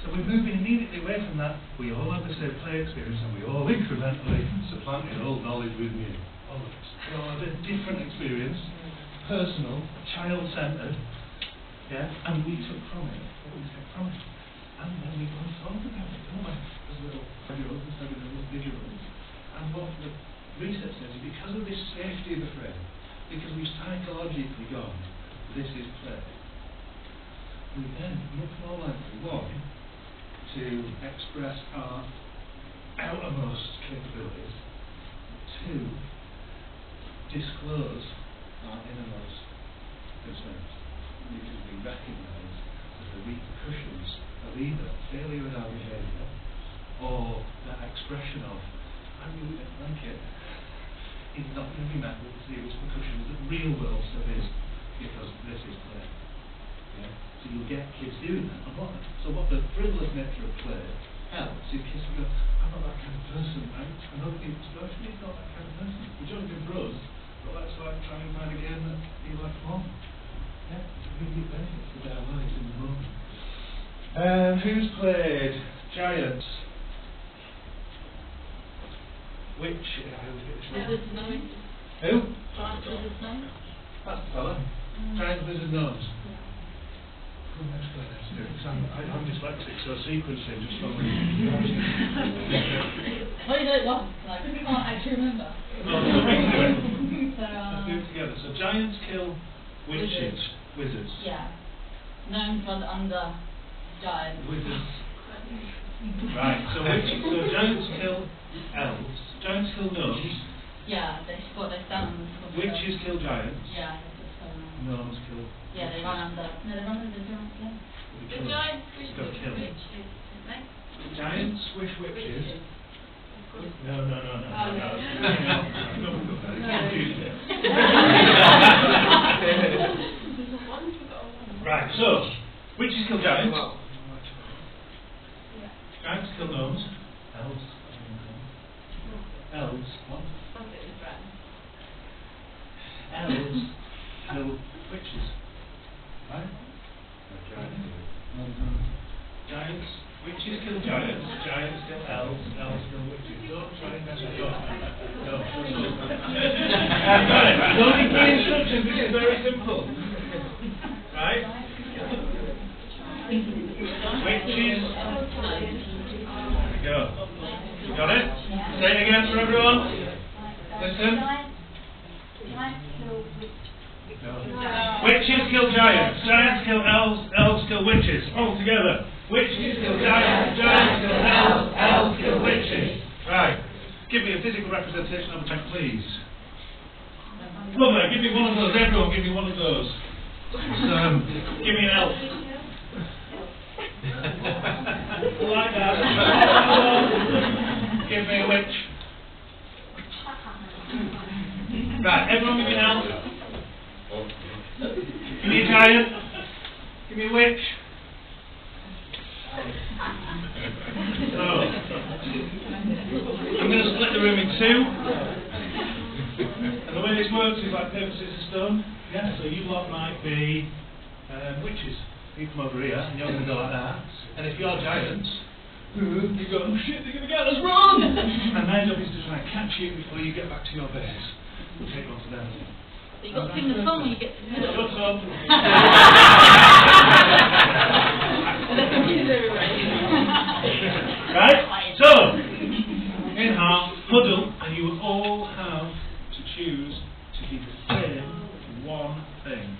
So we're moving immediately away from that. We all have the same play experience, and we all incrementally supplanted old knowledge with new. All of us. We all have a different experience, personal, child-centred, yeah, and we took from it what we took from it. And then we go and talk about it, don't we? As little 5-year-olds and 7-year-olds, big-year-olds. And what the research says is because of this safety of the frame, because we've psychologically gone, this is play, we then much more likely, one, to express our outermost capabilities, two, disclose our innermost concerns, because we recognise that the repercussions of either failure in our behaviour or that expression of I really don't like it is not going to be met with the serious repercussions that real world stuff is, because this is play. Yeah? So you'll get kids doing that. And what the frivolous nature of play helps is kids will go, I'm not that kind of person. And other people say, actually, he's not that kind of person. Which only good for us, but let's try and find a game that he likes more. Yeah? It's a really good benefit for their lives in the moment. Who's played Giants? Which? I always get this wrong. Who? That's the fella. Giant Lizard Nose. Who next play this? I'm dyslexic, so sequencing just from Well, you know it once, like, we can't actually remember. Oh, so we can do it. So, Let's do it together. So giants kill witches. Wizards. yeah. Gnomes run under giants. Wizards. Right, so giants kill elves. Giants kill gnomes. Yeah, they stand on the top of the- Witches kill giants. Yeah, they just go around. Gnomes kill. Yeah, they run under. No, they run under the giants, yeah. They The kill. giants You've got to kill. witches, isn't they? Giants swish witches. No. Right, so witches kill giants. Giants kill gnomes. Elves. Elves. What? Elves kill witches. Right? Giants. Witches kill giants. Giants kill elves. Elves kill witches. Don't try and mess with your No. Right. Don't need the instructions. This is very simple. Right? Witches. There we go. You got it? Say it again for everyone. Listen. Witches kill giants. Giants kill elves. Elves kill witches. All together. Witches kill giants. Giants kill elves. Elves kill witches. Right. Give me a physical representation of a tank, please. Lovely. Give me one of those. Everyone, give me one of those. Give me an elf. Like that. Give me a witch. Right, everyone give me an elf. Give me a giant. Give me a witch. So, I'm going to split the room in two. And the way this works is like paper, scissors, stone. Yeah, so you lot might be witches. You come over here and you're going to go like that. And if you're giants, you go, oh shit, they're going to get us, run! And their job is to try and catch you before you get back to your base. We'll take on to them. But you've got to sing the song when you get to the middle. Shut up. Right? So, in half, huddle, and you will all have to choose to keep the same one thing.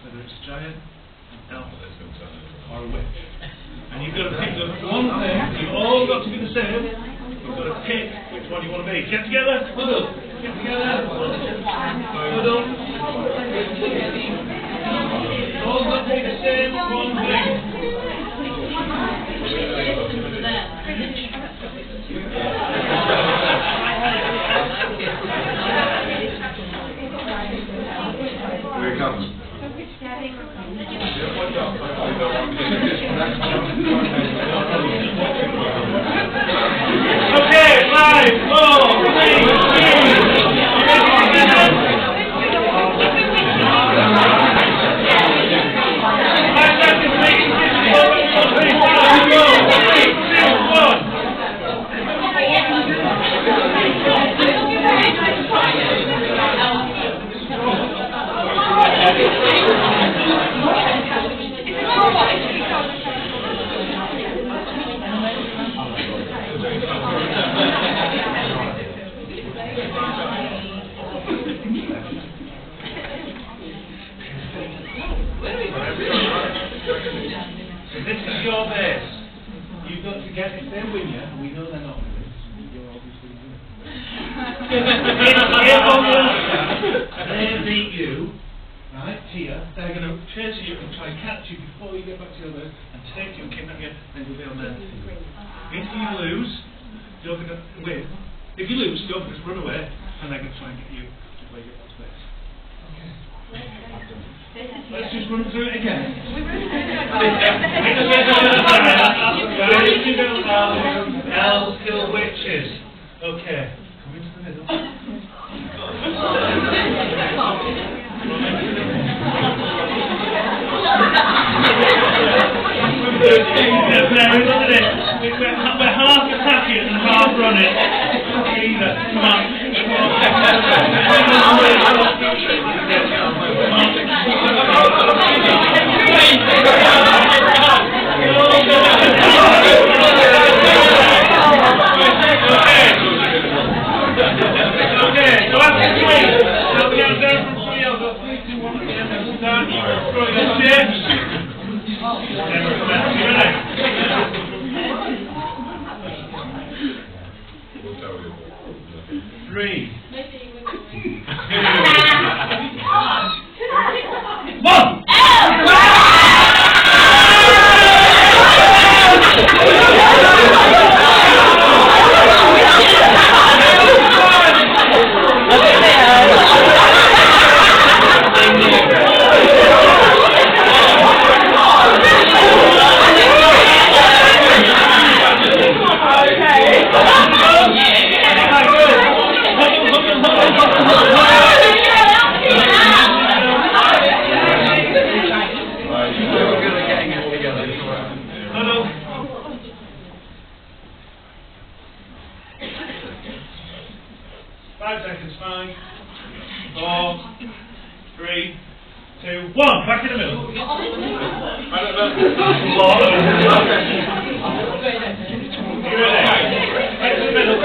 So whether it's a giant, an elf, or a witch. And you've got to pick the one thing, you've all got to be the same, you've got to pick which one you want to be. Get together, huddle, get together, huddle. All got to be the same one thing. Here it comes. Okay, 5, 4, 3, 2, 5 seconds, make it 4, 3, 2, 1. This is your base. You've got to get, if they win you, and we know they're not winning, you're obviously winning. If they beat you, right, here, they're going to chase you and try and catch you before you get back to your base and take you and kidnap you, and you'll be on their team. If you lose, you're going to win. If you lose, you're going to run away, and they're going to try and get you to where you get to base. Okay. Let's just run through it again. Elves kill witches. Okay. Come into the middle. We're half attacking and half running. Either. Come on. Okay, so after 3, now we get down from 3, I'll go 3, 2, 1 at the end of the start, you go through the ships. Then we'll come back. You ready? 3, 2, 1! Back in the middle. You ready? Back in the middle.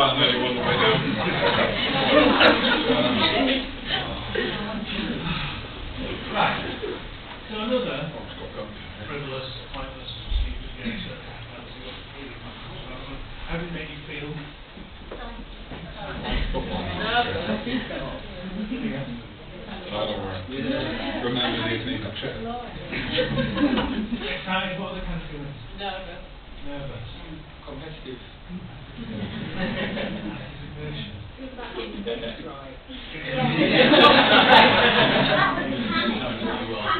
start nearly all the way down. Right. So another frivolous, pointless, stupid game that how did it make you feel? Remember the evening of chess. Excited, what other kind of feelings? Nervous. Nervous. Competitive. Anticipation. That's right.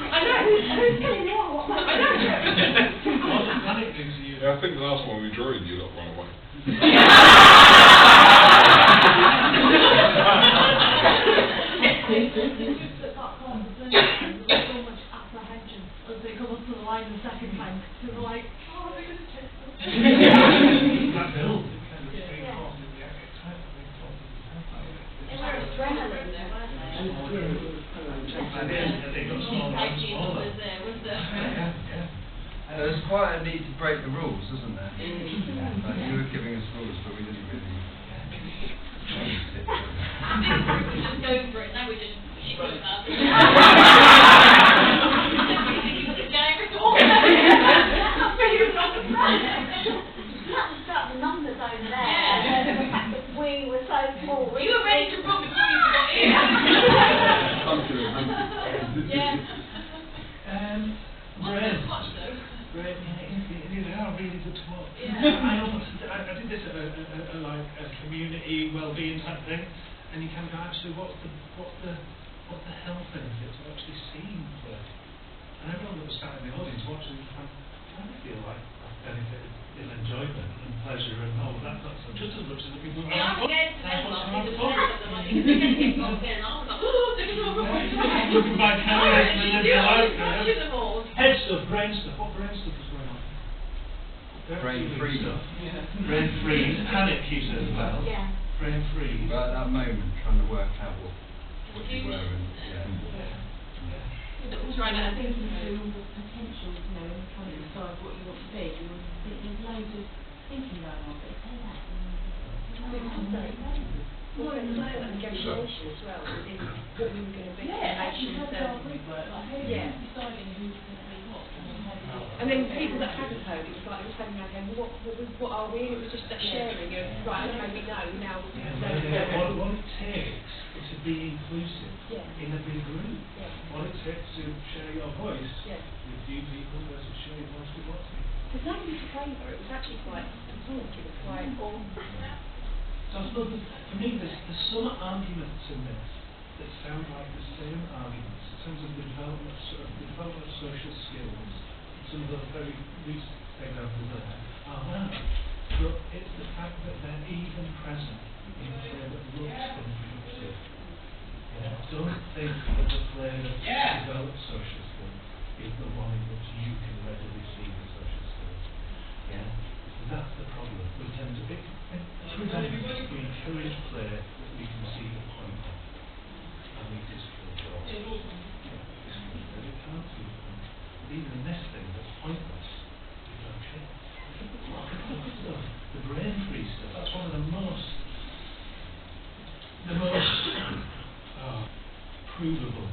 I know, who's killing what? What does panic do to you? Yeah, I think the last one we joined, you lot ran away. So much apprehension as they come up to the line the second time. So they're like, oh, they're going to chase them. That build, it kind of reinforces the excitement, reinforces the tempo. They were adrenaline though, weren't they? And then they got smaller and smaller. Was there? Yeah. There's quite a need to break the rules, isn't there? Like you were giving us rules, but we didn't really. I think we just go for it, now we just shit about it. That's the numbers over there. And the fact that we were so small. You were ready to run before you got here. Yeah. Wasn't much though. Great, they are really good to watch. Yeah. I did this at a community well-being type thing, and you kind of go, actually, what's the health benefits of actually seeing play? And everyone that was sat in the audience watching, I feel like I've benefited in enjoyment and pleasure and all of that sort of stuff, just as much as the people who Yeah, I'm scared to have them, fun. like, because they're going to get bogged in, and I was like, oh, they're going to run away. Looking back, how I they live their life, watching them all. Head stuff, brain stuff. What brain stuff is going on? Brain freeze. Brain freeze. Panic, you said as well. Yeah. Brain freeze. But at that moment, trying to work out what you were and Trying to thinking through all the potential, you know, and trying to decide what you want to be. There's loads of thinking going on, but say that. More in the moment negotiation as well, within what we were going to be. Actually, yeah. Deciding who's going to be what. And then people that hadn't heard, it was like they were telling me again, what are we? And it was just that sharing of, right, okay, we know, now we know. What it takes is to be inclusive in a big group. Yeah. What it takes to share your voice with few people versus share your voice with lots of people. Because nobody was favour, it was actually quite important, it was quite all. So I suppose for me there's some arguments in this that sound like the same arguments in terms of the development of social skills. Some of the very recent examples there are that. But it's the fact that they're even present in a play that looks unproductive. Don't think that the play that develops social skills is the one in which you can readily see the social skills. That's the problem. We tend to be, we encourage play that we can see the point of, and we discourage all. Discourage that it can't see the point. But even in this thing that's pointless, we don't share. Stuff. The brain freeze stuff, that's one of the most provable,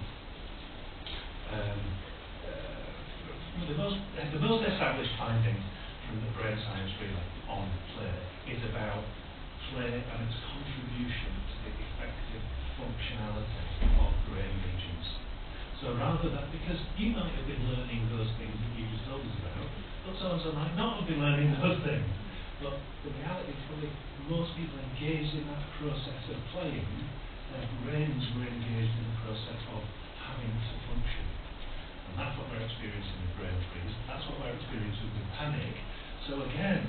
the most established finding from the brain science really on play is about play and its contribution to the effective functionality of brain regions. So rather than, because you might have been learning those things that you just told us about, but so-and-so might not have been learning those things. But the reality is probably most people engaged in that process of playing, their brains were engaged in the process of having to function. And that's what we're experiencing with brain freeze, that's what we're experiencing with panic. So again,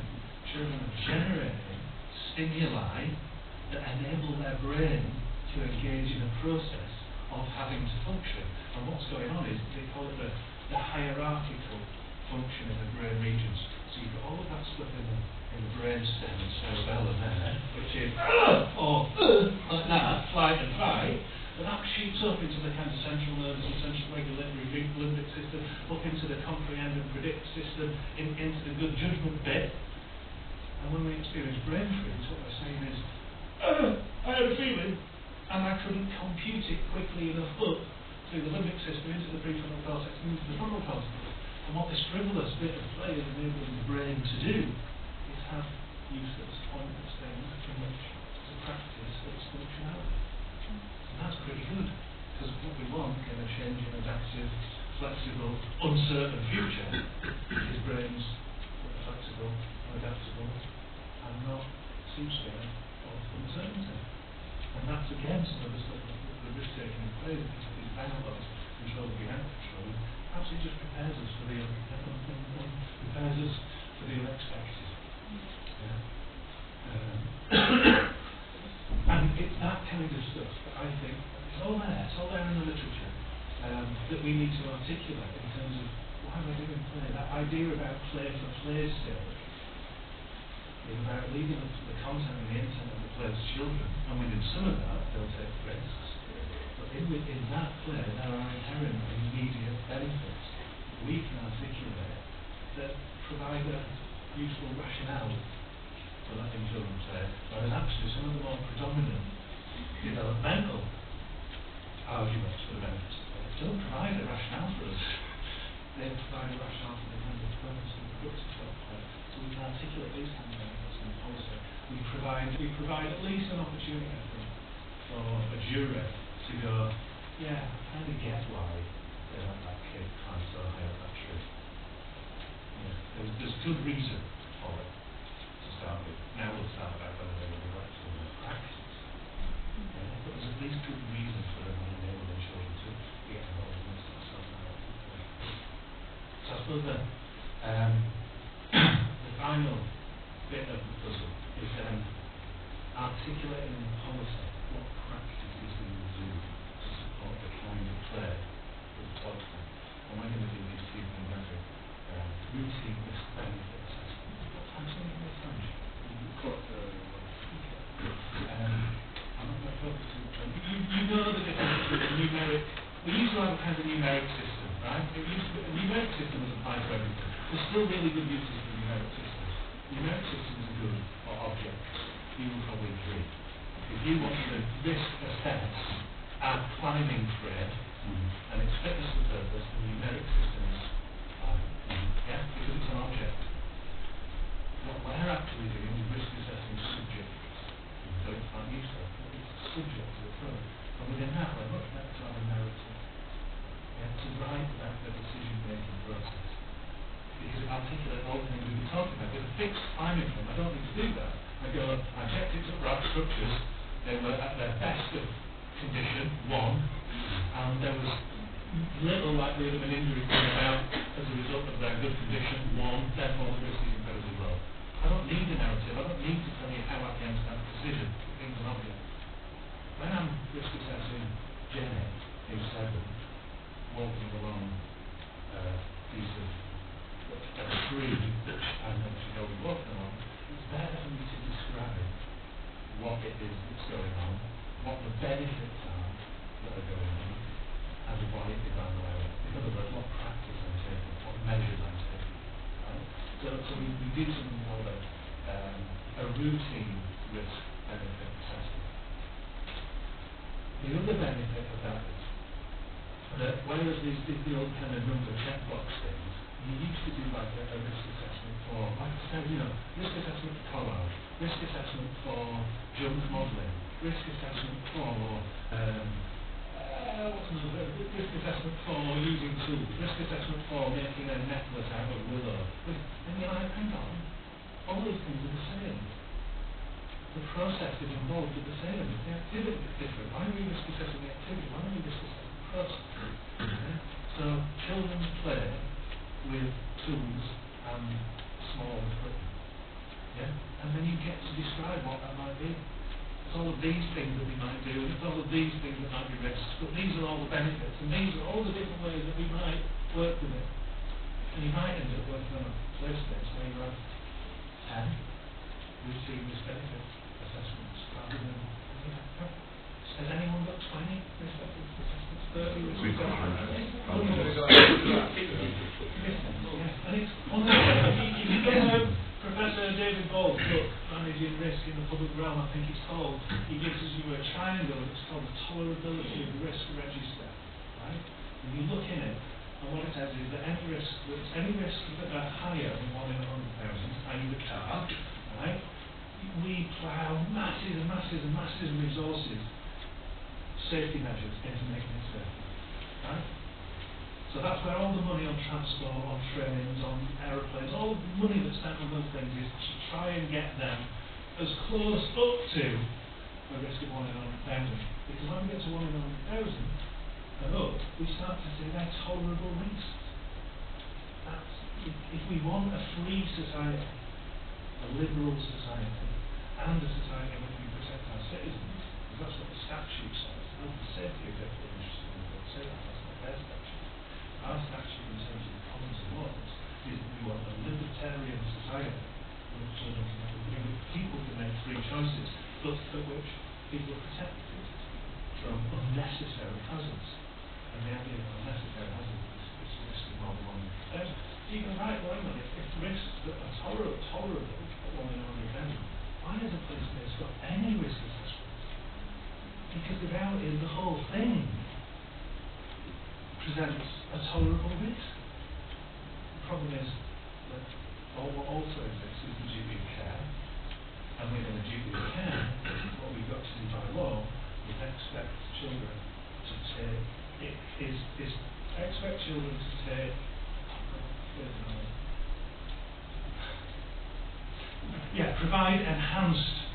children are generating stimuli that enable their brain to engage in a process of having to function. And what's going on is, they call it the hierarchical function in the brain regions. So you've got all of that stuff in the brainstem and cerebellum there, which is like that, flight and fight, but that shoots up into the kind of central nervous and central regulatory limbic system, up into the comprehend and predict system, into the good judgment bit. And when we experience brain freeze, what we're saying is I couldn't compute it quickly enough up through the limbic system into the prefrontal cortex and into the frontal cortex. And what this frivolous bit of play is enabling the brain to do is have useless, pointless things from which to practice its functionality. And that's pretty good, because what we want in a changing, adaptive, flexible, uncertain future is brains that are flexible, adaptable, and not soothsaying of uncertainty. And that's again some of the stuff that the risk-taking in play, that these dialogues, control the control, actually just prepares us for the prepares us for the unexpected. Yeah. And it's that kind of stuff that I think it's all there in the literature, that we need to articulate in terms of why we're doing play. That idea about play for play's sake is about leading up to the content and the intent of the play's children, and within some of that they'll take risks. But in that play there are inherent immediate benefits we can articulate that provide a useful rationale for letting children play, whereas actually some of the more predominant developmental arguments for the benefits of play don't provide a rationale for us. They provide a rationale for the kind of purpose and productive of play. So we can articulate these kind of benefits in policy. We provide at least an opportunity, I think, for a jury to go, yeah, I kind of get why they let that kid climb so high up that tree. Yeah, there's good reason for it to start with. Now we'll start about whether they will work in their practice. Yeah, but there's at least good reason for them enabling children to get involved in this sort of stuff. So I suppose the final bit of the puzzle is articulating in policy what practices we will do to support the kind of play that we're talking about. And we're going to do these two demographic routine risk benefit assessments. What time's it in this French? I'm not going to focus too much on it. You know the difference with the numeric. We used to have a kind of numeric system, right? A numeric system was applied to everything. There's still really good uses for numeric systems. Numeric systems are good for objects. You will probably agree. If you want to risk assess a climbing frame and its fitness for purpose, the numeric system is fine. Yeah? Because it's an object. What we're actually doing is risk assessing subjects. So it's not useful. It's subject to the probe. And within that, we're much better to have a narrative. Yeah? To write about the decision-making process. Because it articulates all the things we've been talking about. With a fixed climbing frame, I don't need to do that. I checked its upright structures. They were at their best of condition, 1, and there was little likelihood of an injury coming about as a result of their good condition, 1, therefore the risk is incredibly low. I don't need a narrative. I don't need to tell you how I came to that decision. It being an object. When I'm risk assessing Jenny, who's 7, walking along a piece of a tree which I know she will be walking along, it's better for me to describe what it is that's going on, what the benefits are that are going on, and why it is I'm aware of. In other words, what practice I'm taking, what measures I'm taking. Right? So we do something called a routine risk benefit assessment. The other benefit of that is that whereas the old kind of number checkbox things, you used to do like a risk assessment for, like I said, risk assessment for collage, risk assessment for junk modelling, risk assessment for risk assessment for using tools, risk assessment for making a necklace out of willow. And you're like, hang on, all these things are the same. The process is involved with the same. The activity is different. Why are we risk assessing the activity? Why are we risk assessing the process? Okay? So children play with tools and small equipment. Yeah? And then you get to describe what that might be. It's all of these things that we might do, and it's all of these things that might be risks, but these are all the benefits, and these are all the different ways that we might work with it. And you might end up working on a place where you have 10 routine risk benefit assessments rather than has anyone got 20 risk assessments? 30 risk assessments? And it's on the Professor David Ball's book, Managing Risk in the Public public realm, I think it's called, he gives us you a triangle, it's called the tolerability of risk register, right? And you look in it, and what it says is that any risks that are higher than 1 in 100,000, i.e. the car, right? We plough masses and masses and masses of resources, safety measures into making it safe, right? So that's where all the money on transport, on trains, on aeroplanes, all the money that's spent on those things is to try and get them as close up to a risk of 1 in 100,000. Because when we get to 1 in 100,000 and up, we start to say they're tolerable risks. That's, if we want a free society, a liberal society, and a society in which we protect our citizens, because that's what the statute says, health and safety executive don't say that, that's not their statute. Our statute in terms of the commons and laws is that we want a libertarian society in which people can make free choices, but for which people are protected from unnecessary hazards. And the idea of unnecessary hazards is risk of more than 1 in 100,000. So you go, right, well, hang on, if risks that are tolerable at 1 in 100,000, why has a policeman got any risk assessment? Because the reality is the whole thing presents a tolerable risk. The problem is that what also exists is the duty of care, and within the duty of care, what we've got to do by law is expect children to take, expect children to take, provide enhanced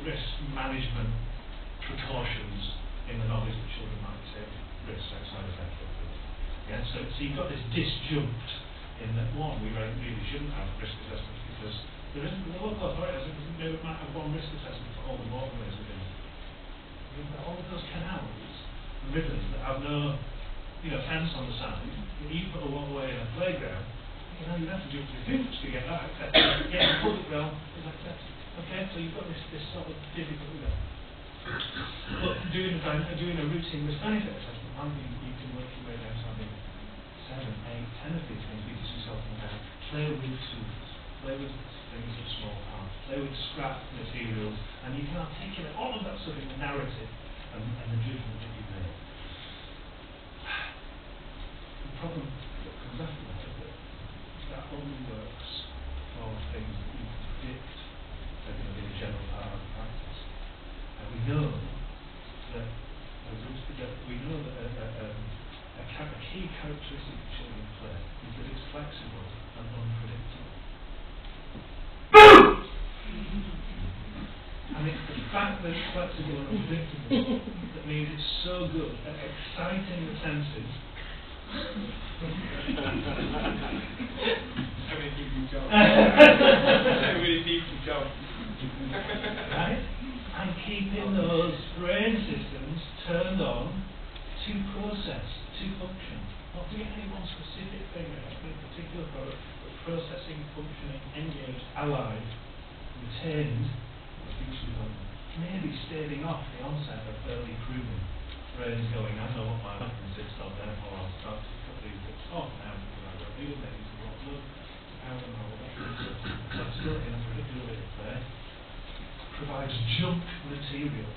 risk management precautions in the knowledge that children might take risks outside of their children. Yeah, so you've got this disjunct in that one, we really shouldn't have risk assessments because there isn't, the local authorities might have one risk assessment for all the waterways within it. You've got all of those canals and rivers that have no, fence on the side. If you put a waterway in a playground, you'd have to jump through hoops to get that accepted. Get in the public realm is accepted. Okay, so you've got this sort of difficult realm. But doing a routine risk benefit assessment, you can work your way down to having 7, 8, 10 of these things because you tell them about play with tools, play with things of small parts, play with scrap materials, and you can articulate all of that sort of narrative and the judgment that you've made. The problem that comes after that is that only works for things that you can predict are going to be the general part of the practice. And we know that a key characteristic of children's play is that it's flexible and unpredictable. And it's the fact that it's flexible and unpredictable that means it's so good at exciting the senses. Right? And keeping those brain systems turned on to process, to function. Not to get any one specific thing, any particular product, but processing, functioning, engaged, allied, retained, future development. Maybe staving off the onset of early pruning. Brains going, I know what my life consists of, therefore I'll start to cut these bits off now because I don't need them, they need to walk look, out and all that. Flexibility and predictability of play provides junk material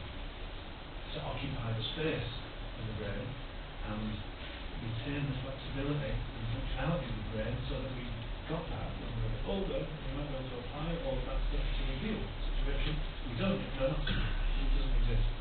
to occupy the space in the brain and retain the flexibility and functionality of the brain so that we've got that when we're a bit older and we might be able to apply all of that stuff to a real situation. We don't, it doesn't exist.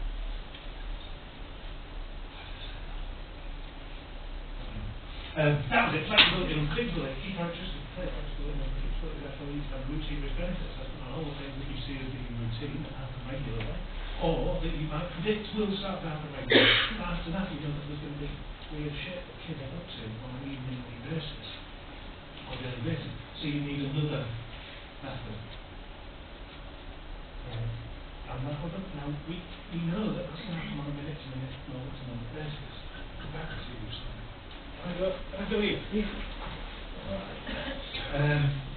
That was it, flexibility and unpredictability. Key characteristics of play, flexibility and unpredictability. Therefore, you can have routine risk benefit assessment on all the things that you see as being routine and happen regularly, or that you might predict will start to happen regularly. But after that, you know that there's going to be weird shit that kids are up to on an evening basis, on a daily basis. So you need another method. And now we know that that's going to happen on a minute-to-minute, moment-to-moment basis. Go back to you something. Can I go here?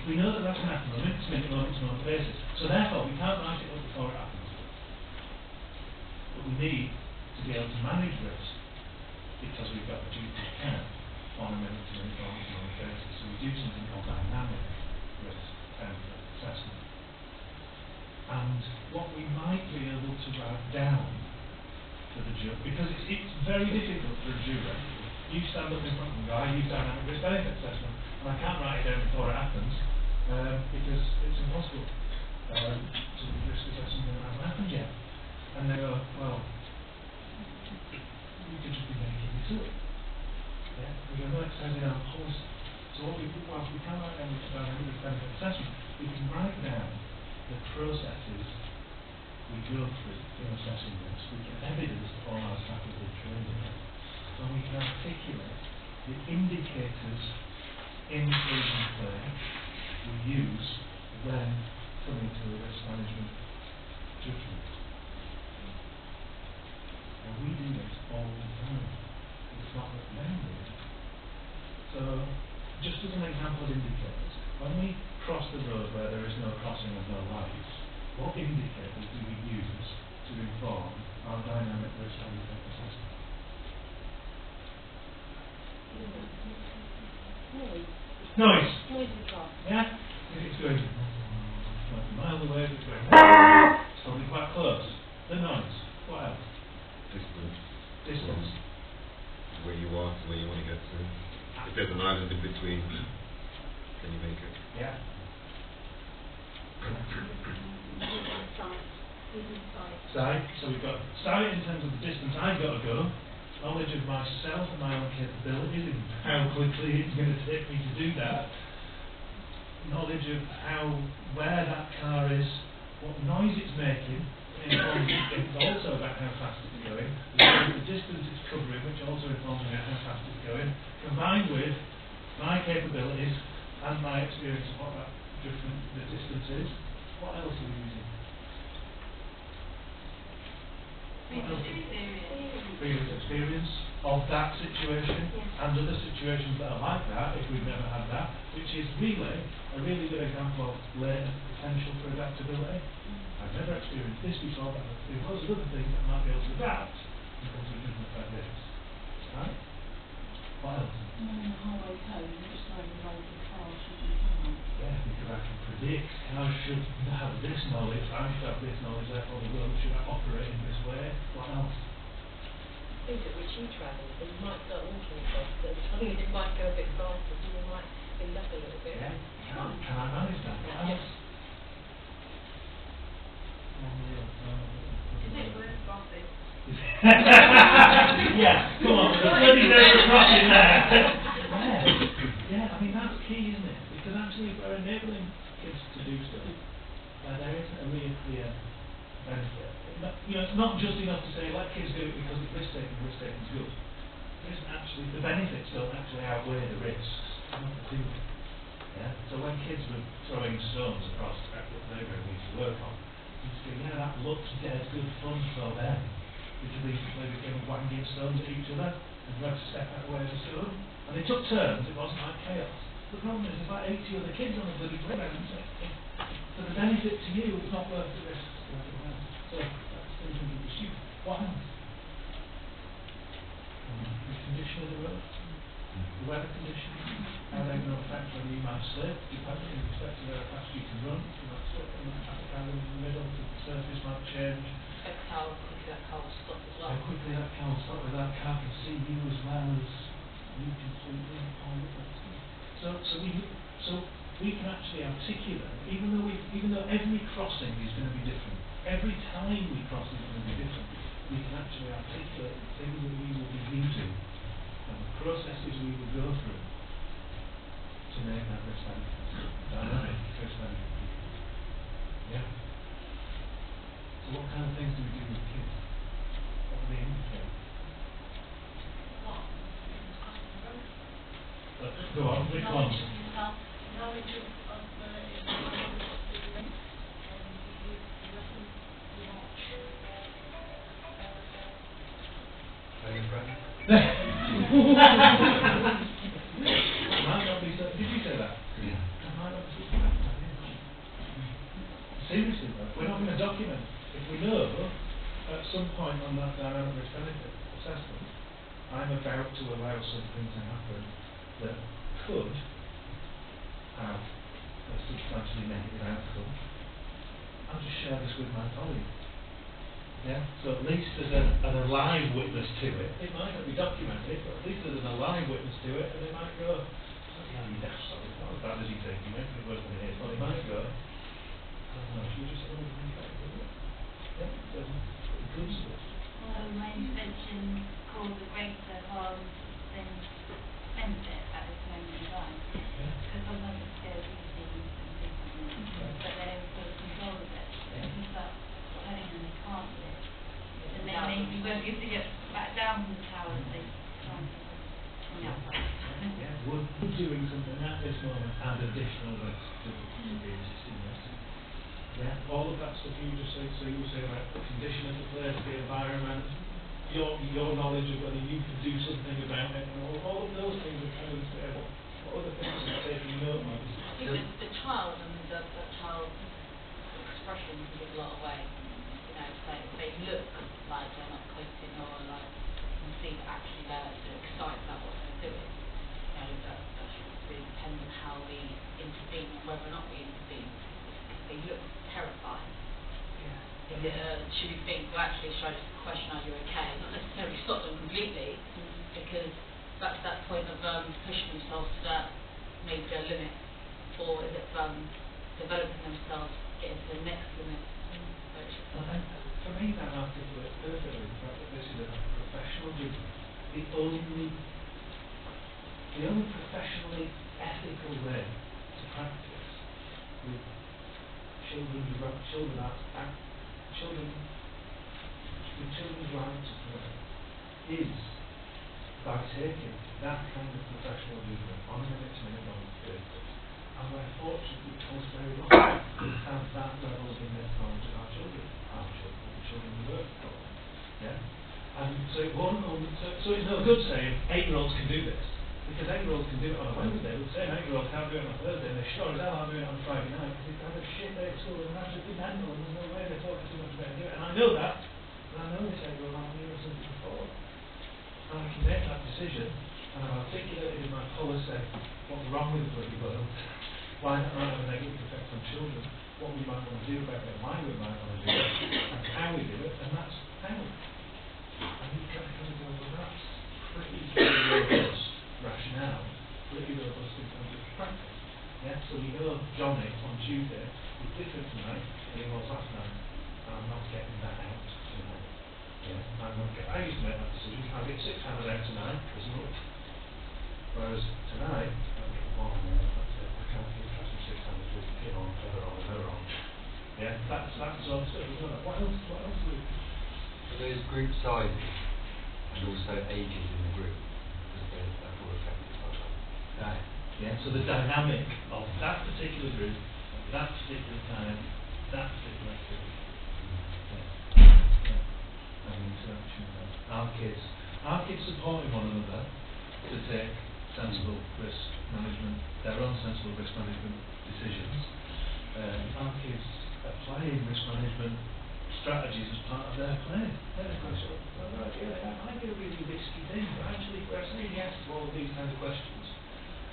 We know that that's going to happen on a minute-to-minute, moment-to-moment basis. So therefore, we can't write it up before it happens. But we need to be able to manage risk because we've got the duty of care on a minute-to-minute, moment-to-moment basis. So we do something called dynamic risk assessment. And what we might be able to write down to the juror, because it's very difficult for a juror. You stand up in front of the guy, you dynamic risk benefit assessment, and I can't write it down before it happens, because it's impossible to risk assess something that hasn't happened yet. And they go, well, you could just be making this up. Yeah? We go, no, it says in our policy. So whilst we can't write down the dynamic risk benefit assessment, we can write down the processes we go through in assessing this. We can evidence all our strategy of training, and we can articulate the indicators in children play we use when coming to a risk management judgment. And we do this all the time. It's not that men do it. So, just as an example of indicators, when we cross the road where there is no crossing of no lights, what indicators do we use to inform our dynamic risk benefit assessment? Noise. Yeah? If it's going like a mile away, if it's going it's probably quite close. The noise. What else? Distance. Where you are to where you want to get to. If there's an island in between, can you make it? Yeah. Sight. So we've got sight in terms of the distance I've got to go, knowledge of myself and my own capabilities and how quickly it's going to take me to do that, knowledge of where that car is, what noise it's making. It's also about how fast it's going, the distance it's covering, which also informs me how fast it's going, combined with my capabilities and my experience of what that the distance is. What else are we using? Previous experience of that situation and other situations that are like that, if we've never had that, which is really a really good example of latent potential for adaptability. I've never experienced this before, but there was other things that might be able to adapt and come to a judgment like this. Right? What else? Yeah, because I can predict how should have this knowledge, I should have this knowledge, therefore the world should operate in this way. What else? Speed at which you travel, so you might start walking across them. I think it might go a bit faster, so you might speed up a little bit. Yeah, can I manage that? What else? Yeah, come on, there's a bloody zebra crossing there. Yeah, I mean that's key, isn't it? Because actually if we're enabling kids to do stuff, there is a really clear benefit. It's not just enough to say let kids do it because it's risk-taking is good. It isn't actually, the benefits don't actually outweigh the risks. Yeah? So when kids were throwing stones across the playground we used to work on, you used to go, yeah, that looks dead good fun for them. Because they used to play the game of whanging stones at each other and you had to step out away as a stone. And they took turns, it wasn't like chaos. The problem is there's like 80 other kids on the bloody playground. So the benefit to you is not worth the risk to everyone else. So that's something to pursue. What else? The condition of the road, the weather conditions, how they're going to affect whether you might slip, depending in respect to how fast you can run. You might slip and the traffic island in the middle, the surface might change. How quickly that car will stop as well. How quickly that car will stop, whether that car can see you as well as you can see them, all of that stuff. So we can actually articulate, even though every crossing is going to be different, every time we cross is going to be different, we can actually articulate the things that we will be using and the processes we will go through to make that risk management dynamic, risk management. Yeah. So what kind of things do we do with kids? What do they indicate? Go on, which ones? Did you say that? Yeah. Seriously though, we're not going to document. If we know at some point on that dynamic risk benefit assessment, I'm about to allow something to happen that could have a substantially negative outcome, I'll just share this with my colleague. Yeah? So at least there's an alive witness to it. It might not be documented, but at least there's an alive witness to it, and they might go, yeah, you daft sorry, it's not as bad as you think, you might think worse than it is. Well, they might go, I don't know, should we just all think about it? Yeah, so it comes to us. Well, my intervention caused a greater harm than benefit at this moment in time. Because sometimes it's scared of things and do something, but they're able to control of it. But if you start telling them they can't do it, then they maybe won't be able to get back down from the tower if they try and on the outside. Yeah, we're doing something at this moment add additional risk to the existing risk. Yeah, all of that stuff you just said, so you were saying about the condition of the place, the environment, your knowledge of whether you can do something about it, and all of those things are kind of what other things are taking note of? I think the child and the child's expression can give a lot away. You know, so if they look like they're not coping or like you can see that actually they're excited about what they're doing. You know, that should really depend on how we intervene and whether or not we intervene. If they look terrified, should we think, well actually should I just question are you okay? Not necessarily stop them completely, because that's that point of pushing themselves to that major limit, or is it developing themselves, getting to the next limit? For me that articulates perfectly the fact that this is a professional judgment. The only professionally ethical way to practice with children's rights to play is by taking that kind of professional judgment on a minute-to-minute basis, and we're fortunate because very lucky to have that level of innate knowledge of our children, the children we work for. Yeah? And so it won't so it's no good saying 8-year-olds can do this, because 8-year-olds can do it on a Wednesday, but the same 8-year-olds can't do it on a Thursday, and they sure as hell aren't doing it on a Friday night, because they've had a shit day at school and they're absolutely mental, and there's no way they're talking too much about it. And I know that, and I know this 8-year-old hasn't been doing something before. And I can make that decision, and I've articulated in my policy what's wrong with the bloody world, why that might have a negative effect on children, what we might want to do about it, why we might want to do it, and how we do it, and that's how. And you kind of go, well, that's pretty robust rationale, pretty robust in terms of practice. Yeah, so we know Johnny on Tuesday was different tonight than he was last night, and I'm not getting that out tonight. Yeah, I used to make that decision. I'll get 6 hours out tonight as much. Whereas tonight, I'll get 1 hour. I can't keep trusting 6 hours with the kid on, her on. Yeah, that's sort of stuff as well. What else do we do? So there's group sizes and also ages in the group. That all affected by that. Right. Yeah, so the dynamic of that particular group, that particular time, that particular activity. Interaction with our kids supporting one another to take sensible risk management, their own sensible risk management decisions. Our kids applying risk management strategies as part of their play. They're going to that might be a really risky thing, but actually if we're saying yes to all of these kinds of questions,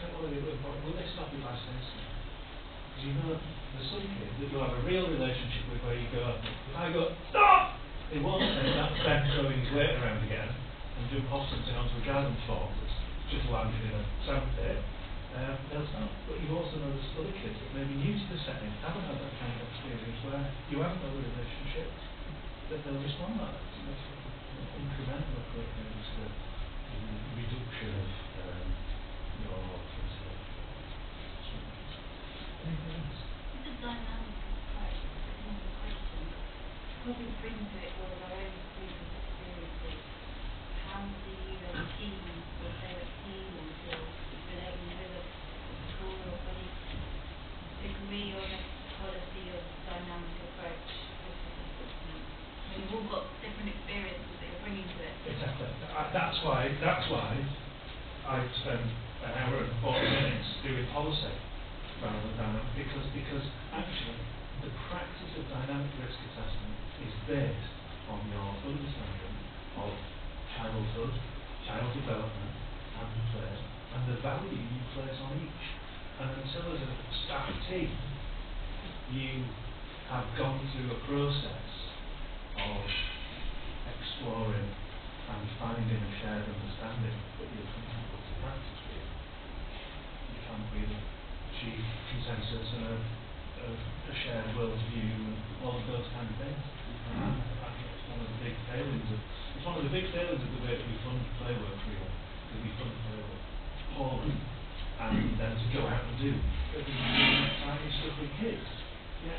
what are they doing? Will they stop you by saying so? Because you know there's some kids that you have a real relationship with where you go, if I go, stop! They won't say that's Ben throwing his weight around again and jump off something onto a guidance form that's just landed in a sand pit. They'll stop. But you also know there's other kids that may be new to the setting, haven't had that kind of experience where you haven't got a relationship, that they'll respond like that. So that's incremental approach to the reduction of your consideration. Anything else? It's a dynamic approach. It's another question. Because we bring to it all of our own previous experiences, how do you as a team, or say a team, or you've been able with a school or body, agree on a policy of dynamic approach? We've all got different experiences that you're bringing to it. Exactly. That's why I spent an hour and 40 minutes doing policy rather than dynamic, because actually the practice of dynamic risk assessment is based on your understanding of childhood, child development and play, and the value you place on each. And until as a staff team you have gone through a process of exploring and finding a shared understanding that you can put to practice with. You can't really achieve consensus and a shared worldview and all of those kind of things. I think it's one of the big failings of the way that we fund play work, really. That we fund play work poorly, and then to go out and do exciting stuff with kids. Yeah,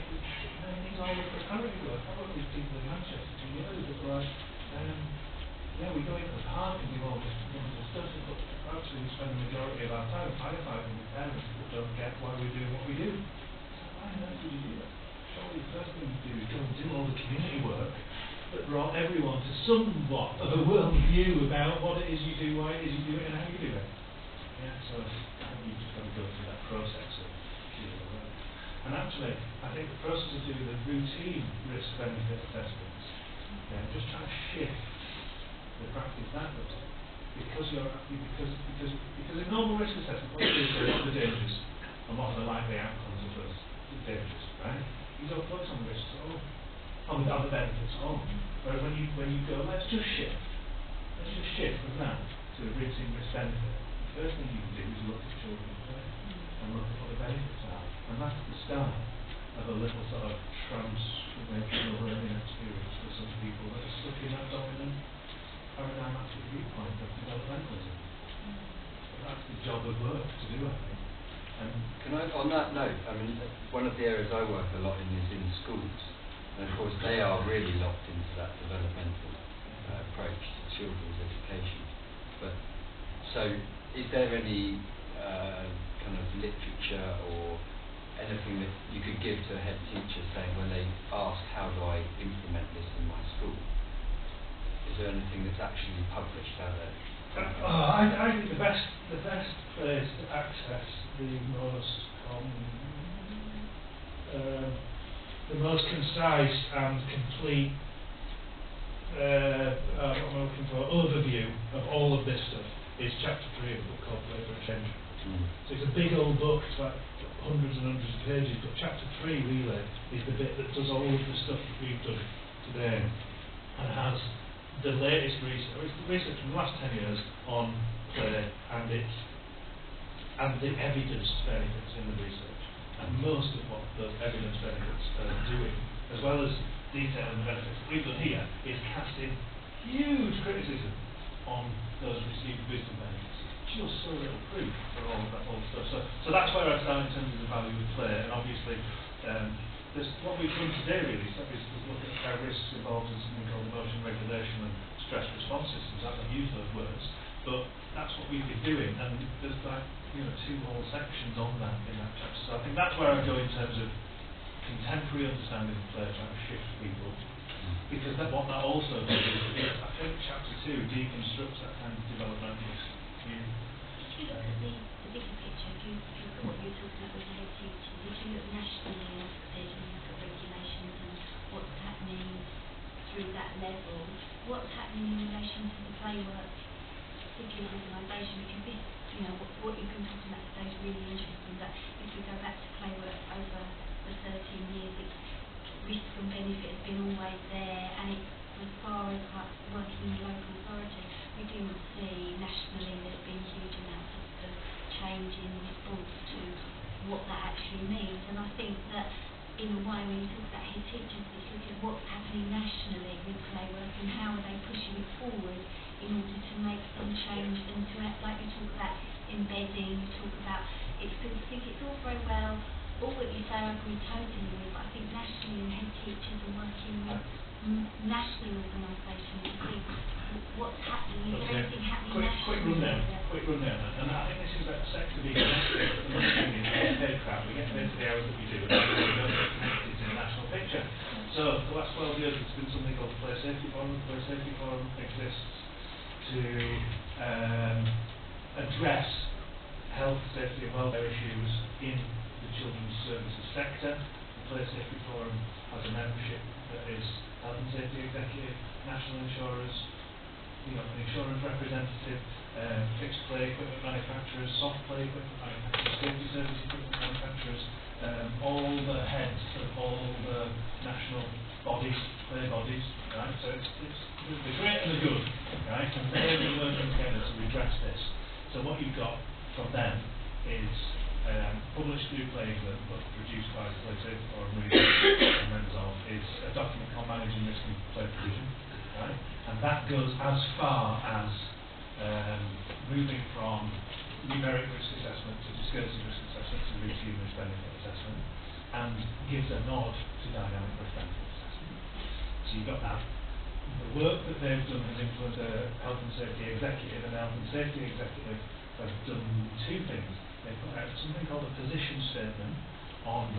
these all look preparatory work. I work with people in Manchester for years that were like, yeah, we go into the park and do all this wonderful stuff, but actually we spend the majority of our time firefighting with parents that don't get why we do what we do. So why on earth would you do that? Surely the first thing you do is go and do all the community work that brought everyone to somewhat of a world view about what it is you do, why it is you do it, and how you do it. Yeah, so I think you've just got to go through that process of doing the work. And actually, I think the process of doing the routine risk-benefit assessments, just trying to shift the practice that way, because in normal risk assessment, what you do is say what are the dangers and what are the likely outcomes of those dangers, right? You don't focus on the risks at all, on the benefits at all. Whereas when you go, let's just shift from that to a routine risk benefit. The first thing you can do is look at children play and look at what the benefits are, and that's the start of a little sort of transformational learning experience for some people that are stuck in that dominant paradigmatic viewpoint of developmentalism. But that's the job of work to do, I think. Can I, on that note, I mean, one of the areas I work a lot in is in schools, and of course they are really locked into that developmental approach to children's education. But so, is there any kind of literature or anything that you could give to a head teacher saying when they ask how do I implement this in my school? Is there anything that's actually published out there? I think the best place to access the most concise and complete what am I looking for, overview of all of this stuff is chapter 3 of the book called Play for a Change. So it's a big old book, it's like hundreds and hundreds of pages, but chapter 3 really is the bit that does all of the stuff that we've done today and has the latest research from the last 10 years on play and the evidence benefits in the research. And most of what those evidence benefits are doing, as well as detailing the benefits that we've done here, is casting huge criticism on those received wisdom benefits. Just so little proof for all of that old stuff. So that's where I start in terms of the value of play, and obviously what we've done today really is look at how risks involved in something called emotion regulation and stress response systems. I haven't used those words, but that's what we've been doing, and there's like 2 whole sections on that in that chapter. So I think that's where I go in terms of contemporary understanding of play, trying to shift people, because what that also does is I think chapter 2 deconstructs that kind of developmentalist view. If you look at the bigger picture, if you look at what you're talking about with the head teachers, if you look nationally, like I said, and you look at regulations and what's happening through that level, what's happening in relation to the play work, particular organisation, because this, what you've been talking about today is really interesting, but if we go back to play work over the 13 years, it's risk and benefit has been always there, and it's as far as working in local authority, we didn't see nationally there's been huge amounts of change in response to what that actually means. And I think that in a way when you talk about head teachers, it's looking at what's happening nationally with play work and how are they pushing it forward in order to make some change and to act, like you talk about embedding, you talk about it's because I think it's all very well, all that you say I agree totally with, but I think nationally and head teachers are working with national organisations to see what's happening, is there anything happening nationally? Quick rundown, and I think this is that sector being connected, but the thing is, we get paid crap, we get paid for the hours that we do, and we don't get connected to the national picture. So, for the last 12 years, it's been something called the Play Safety Forum. The Play Safety Forum exists to address health, safety and welfare issues in the children's services sector. The Play Safety Forum has a membership that is health and safety executive, national insurers, an insurance representative, fixed play equipment manufacturers, soft play equipment manufacturers, safety service equipment manufacturers, all the heads of all the national bodies, play bodies, right? So it's the great and the good, right? And they're working together to redress this. So what you've got from them is published through Play England, but produced by the Play Safety Forum and members of, is a document called Managing Risk and Play Provision, right? And that goes as far as moving from numeric risk assessment to discursive risk assessment to routine risk benefit assessment, and gives a nod to dynamic risk benefit assessment. So you've got that. The work that they've done has influenced a health and safety executive, and the health and safety executive have done two things. They put out something called a position statement on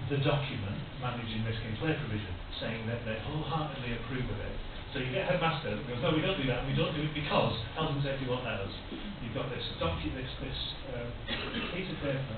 the document Managing Risk in Play Provision, saying that they wholeheartedly approve of it. So you get a headmaster that goes, no, we don't do that, and we don't do it because health and safety won't let us. You've got this piece of paper,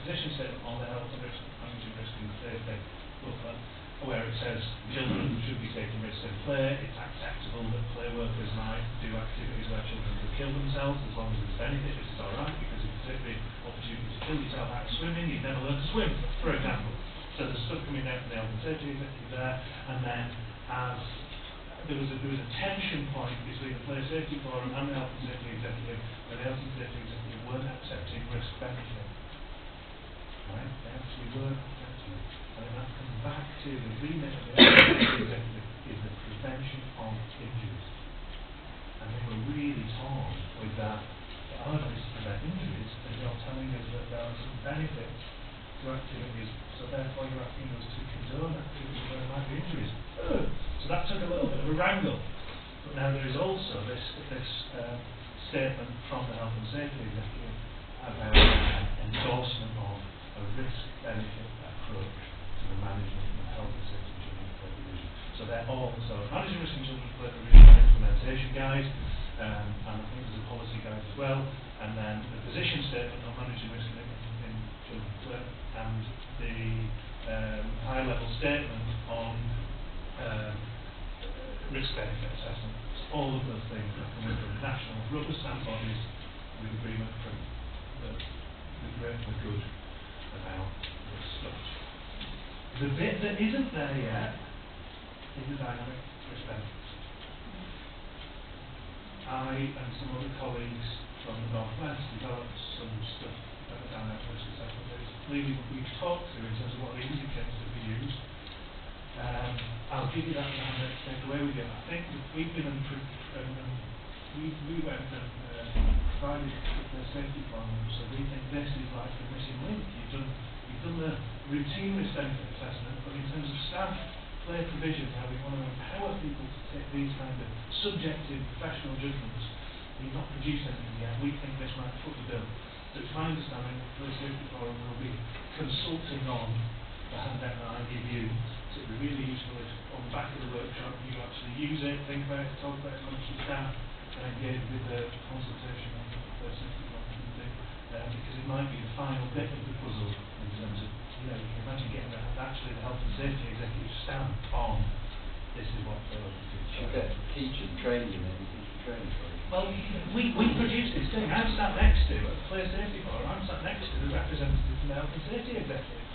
position statement on the health and risk, managing risk in safety booklet, where it says children should be taking risks in play. It's acceptable that play workers might do activities where children could kill themselves as long as there's benefit. This is all right, because if you take the opportunity to kill yourself out of swimming, you'd never learn to swim, for example. So there's stuff coming down from the health and safety executive there, and then as there was a tension point between the Play Safety Forum and the health and safety executive, where the health and safety executive weren't accepting risk benefit. Right? They actually weren't accepting it. And that comes back to the remit of the health and safety executive is the prevention of injuries. And they were really torn with that. Our job is to prevent injuries, and you're telling us that there are some benefits to activities, so therefore you're asking us to condone activities where there might be injuries. So that took a little bit of a wrangle. But now there is also this statement from the health and safety executive about an endorsement of a risk-benefit approach to the management of health and safety in children's play provision. So they're also managing risk in children's play provision implementation guide, and I think there's a policy guide as well, and then the position statement on managing risk in children's play, and the high-level statement on risk-benefit assessment. All of those things are coming from national rubber stamp bodies with agreement from the great and the good about this stuff. The bit that isn't there yet is the dynamic risk benefits. I and some other colleagues from the Northwest developed some stuff about dynamic risk assessment that is clearly we've talked through in terms of what are the indicators that we use. I'll give you that now and take away with you. I think that we've been we went and provided the safety plan, so we think this is like the missing link. You've done the routine risk benefit assessment, but in terms of staff play provision, how we want to empower people to take these kind of subjective professional judgments, you've not produced anything yet. We think this might foot the bill. So it's my understanding that the Safety Forum will be consulting on the handout that I give you. So it would be really useful if on the back of the workshop you actually use it, think about it, talk about it amongst your staff, and engage with the consultation on the Safety Forum thing, because it might be the final bit of the puzzle in terms of, you know, you can imagine getting actually the health and safety executive stamp on this is what they're looking to do. Should get teachers trained in it and teacher training for it. Well, we produced this thing. I'm sat next to, at the Play Safety Forum, I'm sat next to the representative from the health and safety executive.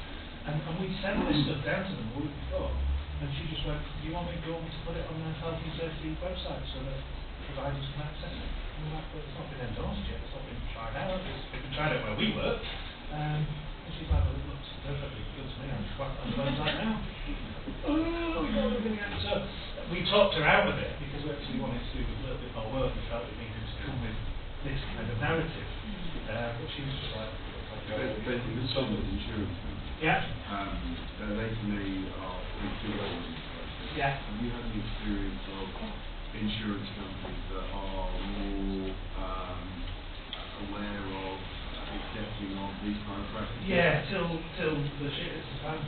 And we sent this stuff down to them the week before, and she just went, do you want me to go to put it on the health and safety website so that providers can access it? And like, well, it's not been endorsed yet, it's not been tried out, it's been tried out where we work. And she's like, well, it looks perfectly good to me, I'm just on the website now. So we talked her out of it because we actually wanted to do a little bit more work. We felt it needed to come with this kind of narrative. But she was just like, basically, this one was insurance. yeah. They to me are two elements. Yeah. Have you had the experience of insurance companies that are more aware of accepting of these kind of practices? Yeah, till the shit hits the fan.